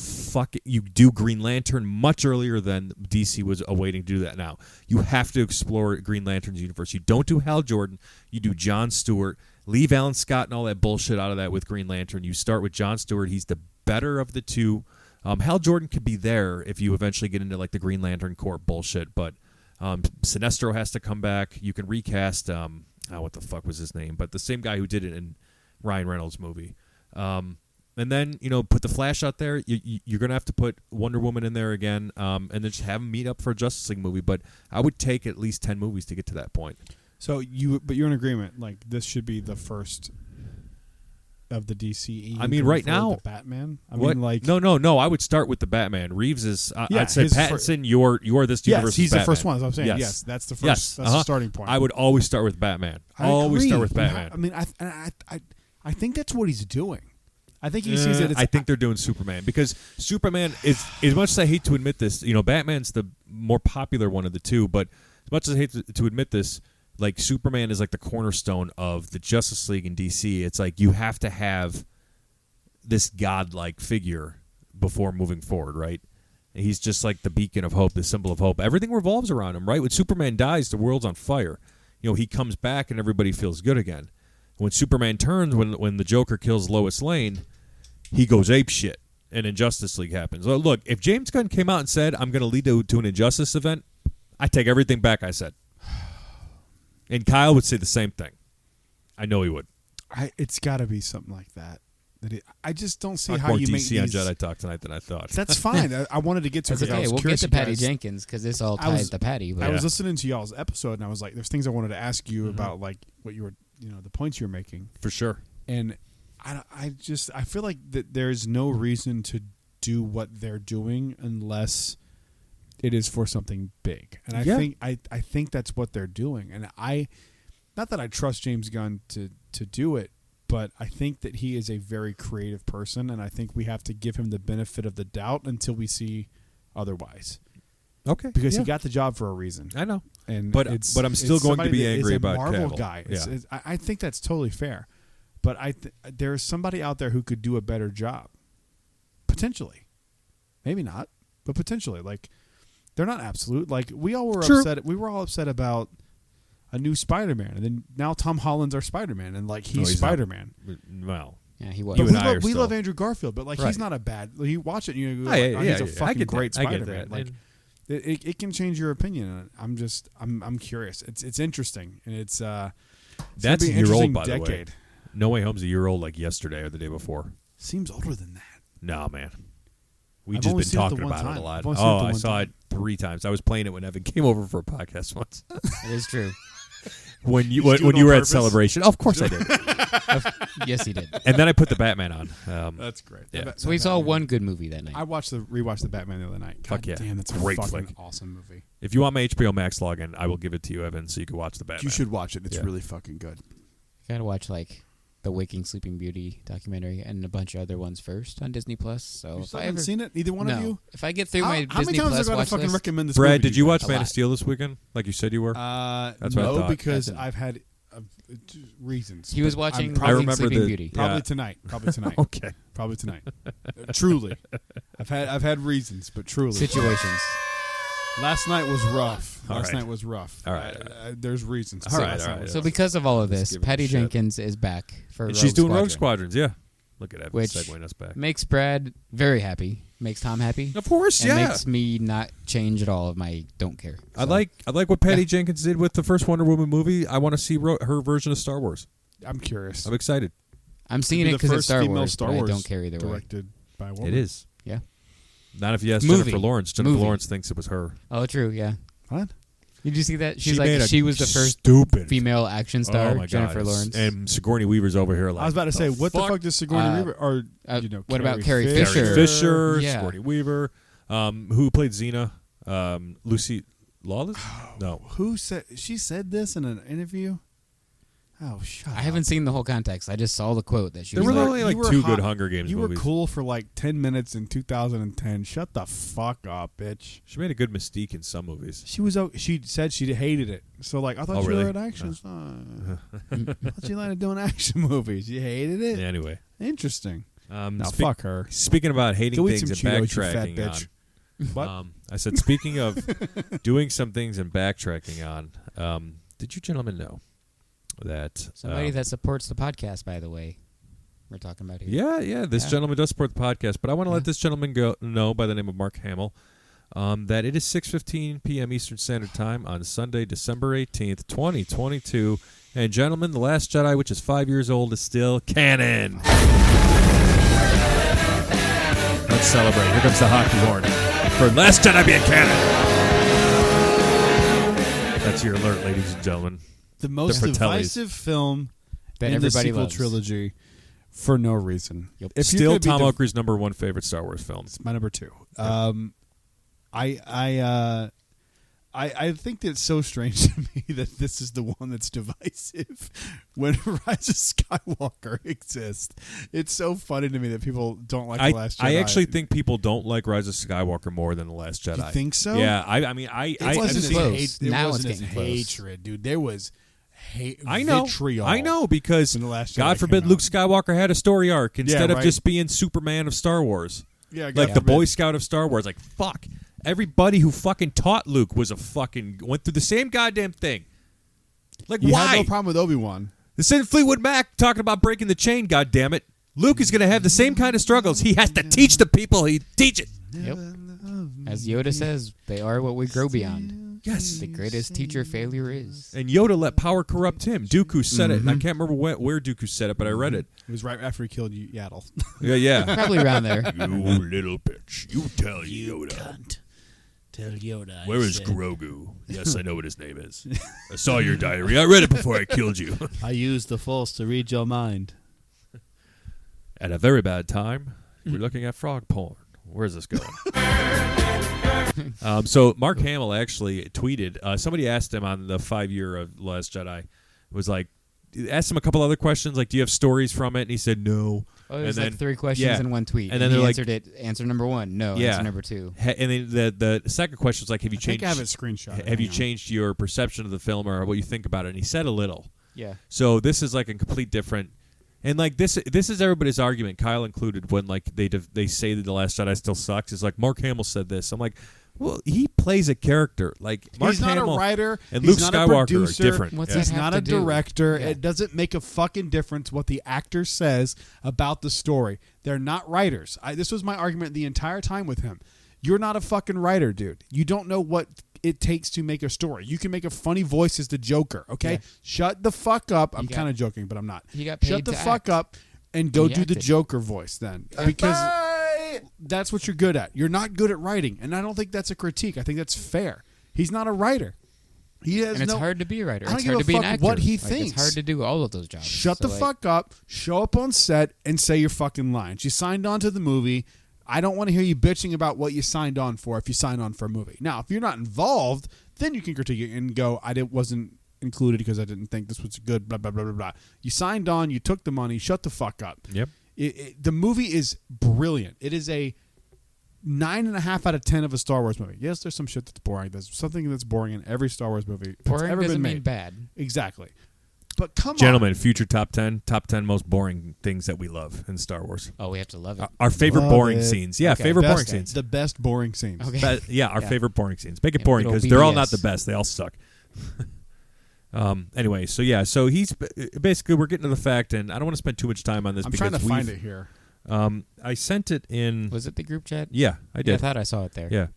you do Green Lantern much earlier than DC was awaiting to do that now. You have to explore Green Lantern's universe. You don't do Hal Jordan. You do Jon Stewart. Leave Alan Scott and all that bullshit out of that with Green Lantern. You start with Jon Stewart. He's the better of the two. Hal Jordan could be there if you eventually get into like the Green Lantern Corps bullshit, but Sinestro has to come back. You can recast what the fuck was his name? But the same guy who did it in Ryan Reynolds' movie. And then, put the Flash out there. You're going to have to put Wonder Woman in there again, and then just have them meet up for a Justice League movie. But I would take at least 10 movies to get to that point. So you're in agreement. Like, this should be the first of the DCE. I mean, right now, the Batman. I what? mean, like, No. I would start with the Batman. Reeves is. Yeah, I'd say his Pattinson. You're this yes, universe. he's the Batman. first one. As I'm saying, yes, that's the first. Yes, That's the starting point. I would always start with Batman. I Always agree. start with Batman. I mean, I think that's what he's doing. I think he sees it. I think they're doing Superman because Superman is, as much as I hate to admit this, Batman's the more popular one of the two. But as much as I hate to admit this, like Superman is like the cornerstone of the Justice League in DC. It's like you have to have this godlike figure before moving forward, right? And he's just like the beacon of hope, the symbol of hope. Everything revolves around him, right? When Superman dies, the world's on fire. He comes back and everybody feels good again. When Superman turns, when the Joker kills Lois Lane, he goes ape shit, and Injustice League happens. Look, if James Gunn came out and said, I'm going to lead to an Injustice event, I take everything back I said. And Kyle would say the same thing. I know he would. It's got to be something like that. I just don't see Talk how more you DC make these. on Jedi Talk tonight than I thought. That's fine. I wanted to get to it. That's 'cause I okay. was We'll get curious, to you Patty guys. Jenkins because this all I was- ties to Patty. But I was listening to y'all's episode, and I was like, "There's things I wanted to ask you Mm-hmm. about, like what you were, the points you were making." For sure. And I feel like that there's no reason to do what they're doing unless it is for something big. And I think that's what they're doing. And not that I trust James Gunn to do it, but I think that he is a very creative person, and I think we have to give him the benefit of the doubt until we see otherwise. Okay. Because yeah. he got the job for a reason. I know. And But it's I'm still it's going to somebody be that is angry a about Marvel Cavill. guy. Yeah. I think that's totally fair. But there's somebody out there who could do a better job. Potentially. Maybe not, but potentially. Like, they're not absolute. Like, we all were upset. We were all upset about a new Spider-Man, and then now Tom Holland's our Spider-Man, and like he's Spider-Man. Well, yeah, he was. You But and I are we still- love Andrew Garfield, but like Right. he's not a bad. You watch it, and you go, Oh, yeah, like, yeah, he's a yeah. I fucking get that. great I get Spider-Man. that. Like, And- it can change your opinion. I'm curious. It's interesting, and it's That's gonna a be an year old, interesting by the way. decade. No Way Home's a year old, like yesterday or the day before. Seems older than that. No, man. We've I've just only been seen it the talking one about it a time. lot. I've only seen it the I one saw time. it 3 times. I was playing it when Evan came over for a podcast once. It is true. when you Did you do it you on were at purpose? Celebration. Of course I did. Yes, he did. And then I put the Batman on. That's great. Yeah. So we saw one good movie that night. I rewatched the Batman the other night. God Fuck yeah. damn, that's a Great fucking flick. awesome movie. If you want my HBO Max login, I will give it to you, Evan, so you can watch the Batman. You should watch it. It's Yeah. really fucking good. Gotta watch like the Waking Sleeping Beauty documentary and a bunch of other ones first on Disney Plus. So You if still I haven't ever seen it? Either one no, of you? if I get through my How many Disney times Plus have I got watch to fucking list, recommend this Brad, movie? did you watch A Man lot. of Steel this weekend, like you said you were? That's what I no, thought. because That's I've had reasons. he was But watching I'm I probably, Waking remember Sleeping the- Beauty. Yeah. probably tonight. Probably tonight. Okay. Probably tonight. Truly, I've had reasons, but truly, Situations. last night was rough. All Last right. night was rough. All right, There's reasons. All right, all right. So because of all of Just this, giving Patty a shit. Jenkins is back for And Rogue she's doing Squadron, Rogue Squadrons, yeah. Look at Evan which segueing us back. makes Brad very happy, makes Tom happy, Of course, and yeah. makes me not change at all of my don't care. I So, like what Patty Jenkins did with the first Wonder Woman movie. I want to see her version of Star Wars. I'm curious. I'm excited. I'm seeing It'd it be the because it's first Star female Wars, Star but Wars I don't care either way. directed by a woman. It is. Yeah. Not if you ask Movie. Jennifer Lawrence. Jennifer Movie. Lawrence thinks it was her. Oh, true. Yeah. What? Did you see that? She She's made like a she was the first stupid female action star, Oh my Jennifer God. Lawrence. And Sigourney Weaver's over here. Like, I was about to say, what the fuck does Sigourney Weaver or what about Carrie Carrie Fisher? Fisher, Yeah. Sigourney Weaver, who played Xena, Lucy Lawless? No. Who said she said this in an interview? Oh, shut I up. haven't seen the whole context. I just saw the quote that she There was were like, only You like were 2 hot- good Hunger Games You movies. were cool for like 10 minutes in 2010. Shut the fuck up, bitch. She made a good Mystique in some movies. She said she hated it. So like I thought Oh, you really? were an action star. I thought you liked doing action movies. You hated it. Yeah, anyway. Interesting. No, Speak- fuck her. Speaking about hating Go eat things some and Cheetos, you fat backtracking bitch. What? on. I said, speaking of doing some things and backtracking on, did you gentlemen know that somebody that supports the podcast, by the way. We're talking about here. Yeah. This Yeah. gentleman does support the podcast, but I want to let this gentleman know by the name of Mark Hamill that it is 6:15 p.m. Eastern Standard Time on Sunday, December 18th, 2022. And gentlemen, The Last Jedi, which is 5 years old, is still canon. Let's celebrate. Here comes the hockey horn for Last Jedi being canon. That's your alert, ladies and gentlemen. The most Fratellis. divisive film That in the everybody sequel loves. trilogy for no reason. Yep. If you Still could be Tom Oaker's number 1 favorite Star Wars film. It's my number 2. I think that it's so strange to me that this is the one that's divisive when Rise of Skywalker exists. It's so funny to me that people don't like The Last Jedi. I actually think people don't like Rise of Skywalker more than The Last Jedi. You think so? Yeah, I mean, it I've wasn't as seen- close. It Now wasn't it's as getting close. hatred, dude. There was I know, vitriol. I know, because when The Last Jedi God forbid came Luke out. Skywalker had a story arc instead of right. just being Superman of Star Wars. Yeah, God Like the forbid. Boy Scout of Star Wars. Like, fuck. Everybody who fucking taught Luke was went through the same goddamn thing. Like, You why? had no problem with Obi-Wan. This isn't Fleetwood Mac talking about breaking the chain, goddammit. Luke is going to have the same kind of struggles. He has to teach the people he teaches. Yep. As Yoda says, they are what we grow beyond. Yes. The greatest teacher failure is. And Yoda let power corrupt him. Dooku said it. I can't remember where Dooku said it, but I read it. It was right after he killed Yaddle. Yeah. Probably around there. You little bitch. You tell Yoda. Tell Yoda. Where is Grogu? Yes, I know what his name is. I saw your diary. I read it before I killed you. I used the Force to read your mind. At a very bad time, you're looking at frog porn. Where's this going? So Mark Hamill actually tweeted. Somebody asked him on the 5-year of Last Jedi. It was like, asked him a couple other questions, like, do you have stories from it? And he said no. Oh, there's and like 3 questions yeah. in one tweet. And then he they're like- answered it. Answer number 1, no. Yeah. Answer number 2. And then the second question was like, have you I think changed? I have it screenshot. Have you changed your perception of the film or what you think about it? And he said a little. Yeah. So this is like a complete different, and like this is everybody's argument, Kyle included, when like they say that The Last Jedi still sucks. It's like Mark Hamill said this. I'm like, well, he plays a character. Like Mark He's not Hamill a writer. and He's Luke not a Skywalker producer. are different. What's Yeah. that He's have not to a do? director. Yeah. It doesn't make a fucking difference what the actor says about the story. They're not writers. This was my argument the entire time with him. You're not a fucking writer, dude. You don't know what it takes to make a story. You can make a funny voice as the Joker, okay? Yeah. Shut the fuck up. I'm kind of joking, but I'm not. He got paid Shut the to fuck act. up and go He do the acted. Joker voice then. Because that's what you're good at. You're not good at writing, and I don't think that's a critique. I think that's fair. He's not a writer. He has And it's no. hard to be a writer. I don't It's give hard a to be an fuck actor. what he Like, thinks. It's hard to do all of those jobs. Shut So, the like, fuck up, show up on set, and say your fucking lines. You signed on to the movie. I don't want to hear you bitching about what you signed on for if you signed on for a movie. Now, if you're not involved, then you can critique it and go, wasn't included because I didn't think this was good, blah, blah, blah, blah, blah. You signed on, you took the money, shut the fuck up. Yep. The movie is brilliant. It is a 9.5 out of 10 of a Star Wars movie. Yes, there's some shit that's boring. There's something that's boring in every Star Wars movie that's Boring ever doesn't been mean made. bad. Exactly. But come Gentlemen, on. future top 10 most boring things that we love in Star Wars. Oh, we have to love it. Our favorite Love boring it. scenes. Yeah, Okay. favorite Best- boring scenes. The best boring scenes. Okay. Our Yeah. favorite boring scenes. Make it Yeah, boring little because they're all not BBS. the best. They all suck. Anyway, so he's basically we're getting to the fact, and I don't want to spend too much time on this I'm because trying to find it here. I sent it in. Was it the group chat? Yeah, I Yeah, I did. thought I saw it there. Yeah.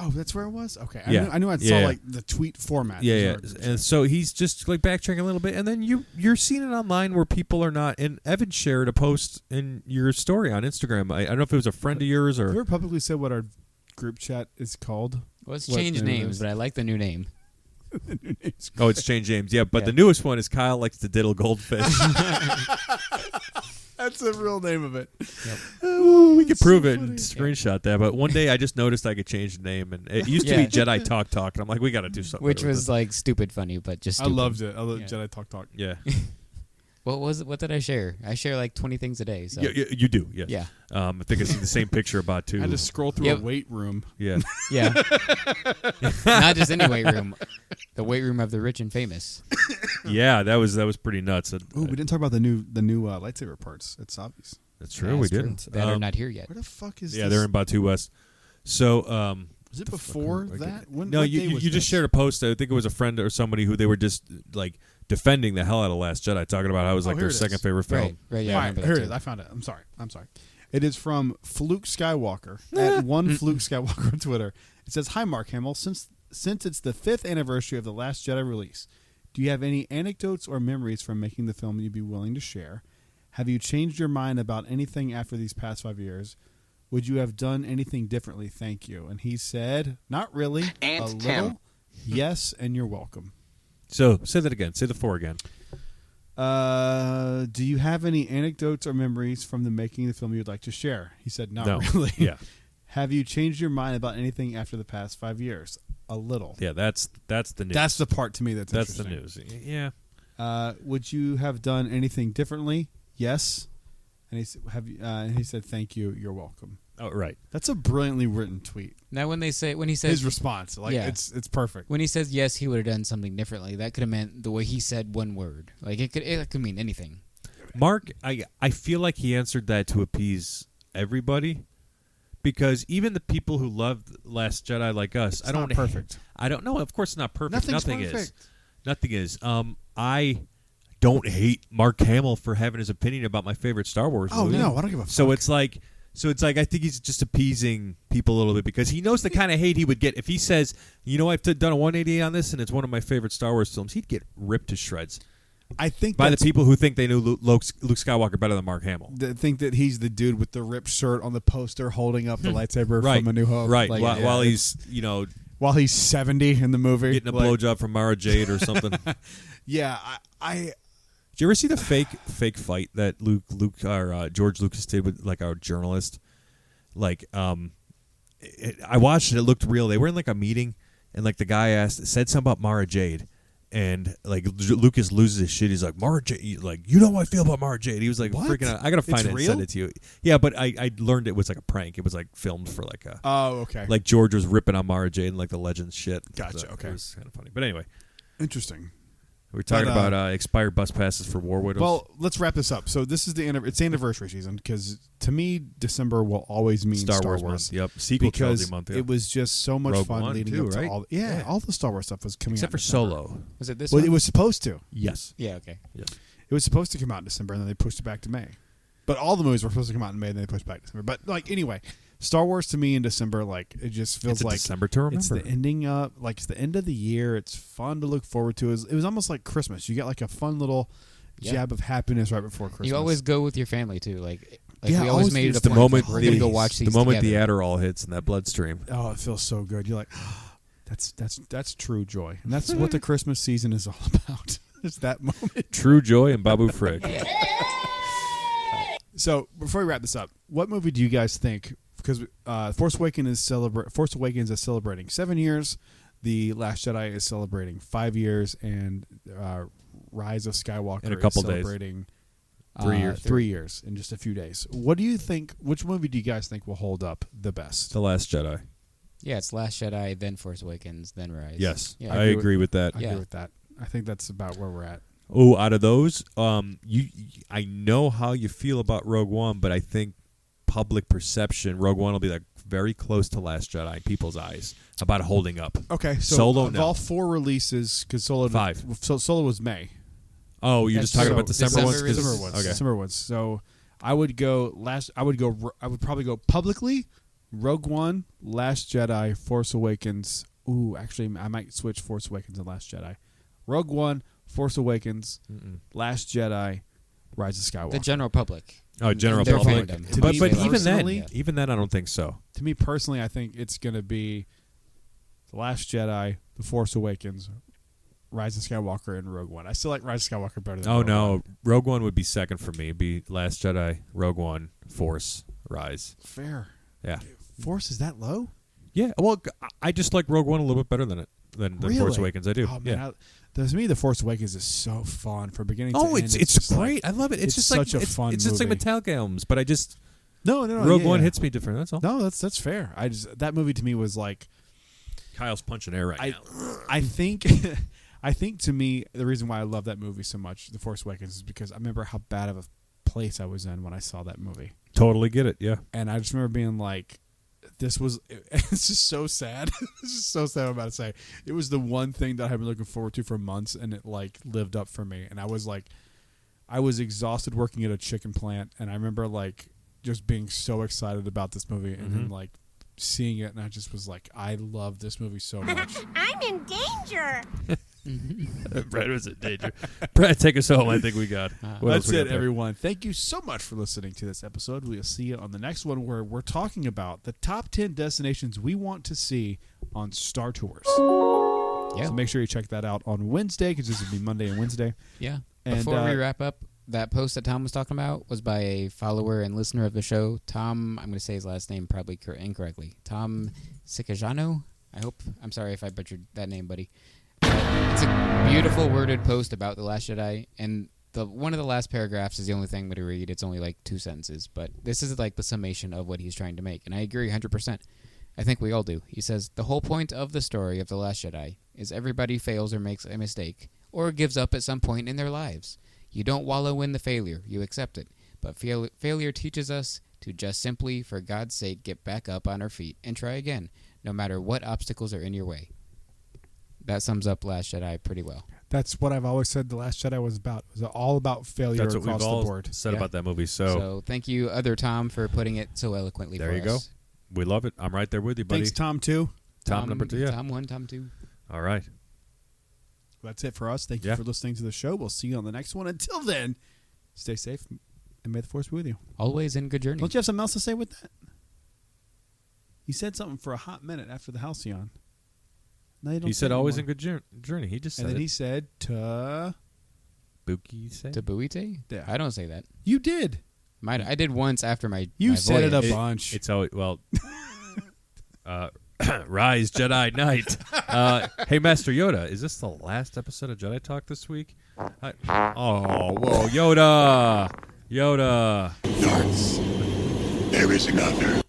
Oh, that's where it was? Okay. Yeah. I knew I Yeah. saw like the tweet format. Yeah. And so he's just like backtracking a little bit, and then you're seeing it online where people are not. And Evan shared a post in your story on Instagram. I don't know if it was a friend of yours Have you or ever publicly said what our group chat is called? Well, it's What changed name it names, is? but I like the new name. oh, it's changed James. Yeah, but Yeah. the newest one is Kyle likes to diddle goldfish. That's the real name of it. We could It's prove so it funny. and screenshot that. But one day I just noticed I could change the name, and it used to be Yeah. Jedi Talk, and I'm like, we got to do something. Which with was this. like stupid funny, but just I stupid. loved it. I love Yeah. Jedi Talk. yeah. What was it? What did I share? I share like 20 things a day. So You do, yes. Yeah. I think I see the same picture about I too. had to scroll through Yep. a weight room. Yeah. yeah, not just any weight room, the weight room of the rich and famous. Yeah, that was pretty nuts. Ooh, we didn't talk about the new lightsaber parts at Savi's. That's true. Yeah, we that's true. didn't. That are not here yet. Where the fuck is Yeah, this? they're in Batu West. So, Was it before okay. that? When, no, what you day was just this? shared a post. I think it was a friend or somebody who they were just like defending the hell out of Last Jedi, talking about how it was like here their it second is. favorite film. Right. Yeah, I All right, remember here that it is. too. I found it. I'm sorry. It is from Fluke Skywalker at one Fluke Skywalker on Twitter. It says, "Hi, Mark Hamill. Since it's the 5th anniversary of the Last Jedi release, do you have any anecdotes or memories from making the film you'd be willing to share? Have you changed your mind about anything after these past 5 years? Would you have done anything differently? Thank you." And he said, "Not really. A little. Yes, and you're welcome." So say that again. Say the 4 again. Do you have any anecdotes or memories from the making of the film you'd like to share? He said, "Not No. really." Yeah. Have you changed your mind about anything after the past 5 years? A little. Yeah, that's the news. That's the part to me that's the interesting. news. Yeah. Would you have done anything differently? Yes. And he said, and he said, "Thank you. You're welcome." Oh, right. That's a brilliantly written tweet. Now, when he says His response, Yeah. it's perfect. when he says yes, he would have done something differently. That could have meant the way he said one word. Like it could mean anything. Mark, I feel like he answered that to appease everybody, because even the people who love Last Jedi like us, It's not perfect. I don't know. Of course, it's not perfect. Nothing's Nothing perfect. is. Nothing is. I don't hate Mark Hamill for having his opinion about my favorite Star Wars Oh movie. no, I don't give a fuck. So it's like I think he's just appeasing people a little bit, because he knows the kind of hate he would get if he says, I've done a 188 on this and it's one of my favorite Star Wars films. He'd get ripped to shreds I think by the that's- people who think they knew Luke Skywalker better than Mark Hamill. that think that he's the dude with the ripped shirt on the poster holding up the lightsaber Right, from A New Hope. right. Like, while yeah, he's while he's 70 in the movie, getting a like, blowjob from Mara Jade or something. Did Yeah, I you ever see the fake fight that George Lucas did with like our journalist? Like, I watched it. It looked real. They were in like a meeting, and like the guy said something about Mara Jade, and like Lucas loses his shit. He's like, Mara Jade, like, you know how I feel about Mara Jade. He was like, What? freaking out. I gotta find It's it and real? send it to you. Yeah, but I learned it was like a prank. It was like filmed for like a okay. like George was ripping on Mara Jade and like the Legends shit. Gotcha, So okay. It was kind of funny. But anyway, Interesting. we're talking But, about expired bus passes for War Widows. Well, let's wrap this up. So this is it's the anniversary season, because to me December will always mean Star Wars month. Yep. Sequel because trilogy month. Yeah. it was just so much Rogue fun One, leading too, up to right? all. Yeah. All the Star Wars stuff was coming except out for in December. Solo. Was it this Well, one? it was supposed to. Yes. Yeah. Okay. Yes. It was supposed to come out in December, and then they pushed it back to May. But all the movies were supposed to come out in May, and then they pushed back to December. But like anyway, Star Wars to me in December, like it just feels It's a like December to remember. it's the ending up, like it's the end of the year. It's fun to look forward to. It was almost like Christmas. You get like a fun little jab of happiness right before Christmas. You always go with your family too. Like Yeah, we always always made it it's a the point, moment like, we're gonna go watch these the moment together. the Adderall hits in that bloodstream. Oh, it feels so good. You're like, that's true joy, and that's what the Christmas season is all about. It's that moment. True joy and Babu Frig. So before we wrap this up, what movie do you guys think? Because Force Awakens is celebrating 7 years. The Last Jedi is celebrating 5 years, and Rise of Skywalker In a couple is days. celebrating 3 years. 3 years in just a few days. What do you think? Which movie do you guys think will hold up the best? The Last Jedi. Yeah, it's Last Jedi, then Force Awakens, then Rise. Yes, Yeah. I agree with that. I Yeah. agree with that. I think that's about where we're at. Oh, out of those, I know how you feel about Rogue One, but I think public perception, Rogue One will be like very close to Last Jedi in people's eyes about holding up. Okay, so Solo, of no. all 4 releases, because Solo 5. Solo was May. Oh, you're just talking about December ones? 'Cause- December ones. Okay. December ones. So I would probably go publicly. Rogue One, Last Jedi, Force Awakens. Ooh, actually, I might switch Force Awakens and Last Jedi. Rogue One, Force Awakens, Last Jedi, Rise of Skywalker. The general public. Oh, general Their public. fandom. To But me even then, personally- even then, I don't think so. To me personally, I think it's going to be The Last Jedi, The Force Awakens, Rise of Skywalker, and Rogue One. I still like Rise of Skywalker better than Oh Rogue no, One. Rogue One would be second for me. It'd be Last Jedi, Rogue One, Force, Rise. Fair. Yeah, Force is that low? yeah. Well, I just like Rogue One a little bit better than Really? Force Awakens. I do. Oh man, yeah. to me, The Force Awakens is so fun from beginning to Oh, end. it's just great. like- I love it. It's just such like a fun It's just like movie. Metallica albums, but I just no. Rogue yeah, One yeah. hits me different. That's all. No, that's fair. That movie to me was like Kyle's punching air right now. I think I think to me the reason why I love that movie so much, The Force Awakens, is because I remember how bad of a place I was in when I saw that movie, Totally get it. Yeah. and I just remember being like, it's just so sad. It's just so sad. I'm about to say it was the one thing that I had been looking forward to for months, and it like lived up for me. And I was exhausted working at a chicken plant, and I remember like just being so excited about this movie, and then like seeing it, and I just was like, I love this movie so much. I'm in danger. Brad was in danger. Brad, take us home. I think we got. What else That's we got it, there? everyone. Thank you so much for listening to this episode. We'll see you on the next one, where we're talking about the top 10 destinations we want to see on Star Tours. Yeah. So make sure you check that out on Wednesday, because this will be Monday and Wednesday. Yeah. And, Before we wrap up, that post that Tom was talking about was by a follower and listener of the show, Tom. I'm going to say his last name probably incorrectly. Tom Sicajano. I'm sorry if I butchered that name, buddy. It's a beautiful worded post about The Last Jedi, and one of the last paragraphs is the only thing I'm going to read. It's only like 2 sentences, but this is like the summation of what he's trying to make, and I agree 100%. I think we all do. He says, the whole point of the story of The Last Jedi is everybody fails or makes a mistake, or gives up at some point in their lives. You don't wallow in the failure, you accept it. But failure teaches us to just simply, for God's sake, get back up on our feet and try again, no matter what obstacles are in your way. That sums up Last Jedi pretty well. That's what I've always said The Last Jedi was about. It was all about failure That's what across we've all the board. said Yeah. about that movie. So thank you, other Tom, for putting it so eloquently There for you us. go. We love it. I'm right there with you, buddy. Thanks, Tom, too. Tom number 2. Yeah. Tom 1, Tom 2. All right. That's it for us. Thank you Yeah. for listening to the show. We'll see you on the next one. Until then, stay safe, and may the Force be with you. Always in good journey. Don't you have something else to say with that? You said something for a hot minute after the halcyon. No, you don't He say said always in anymore. good journey. He just said And then it. he said, Buki said. Tabuite? Yeah. I don't say that. You did. I did once after my You my said it a voyage. bunch. It's always, well, Rise Jedi Knight. Hey, Master Yoda, is this the last episode of Jedi Talk this week? Whoa, Yoda. There is another.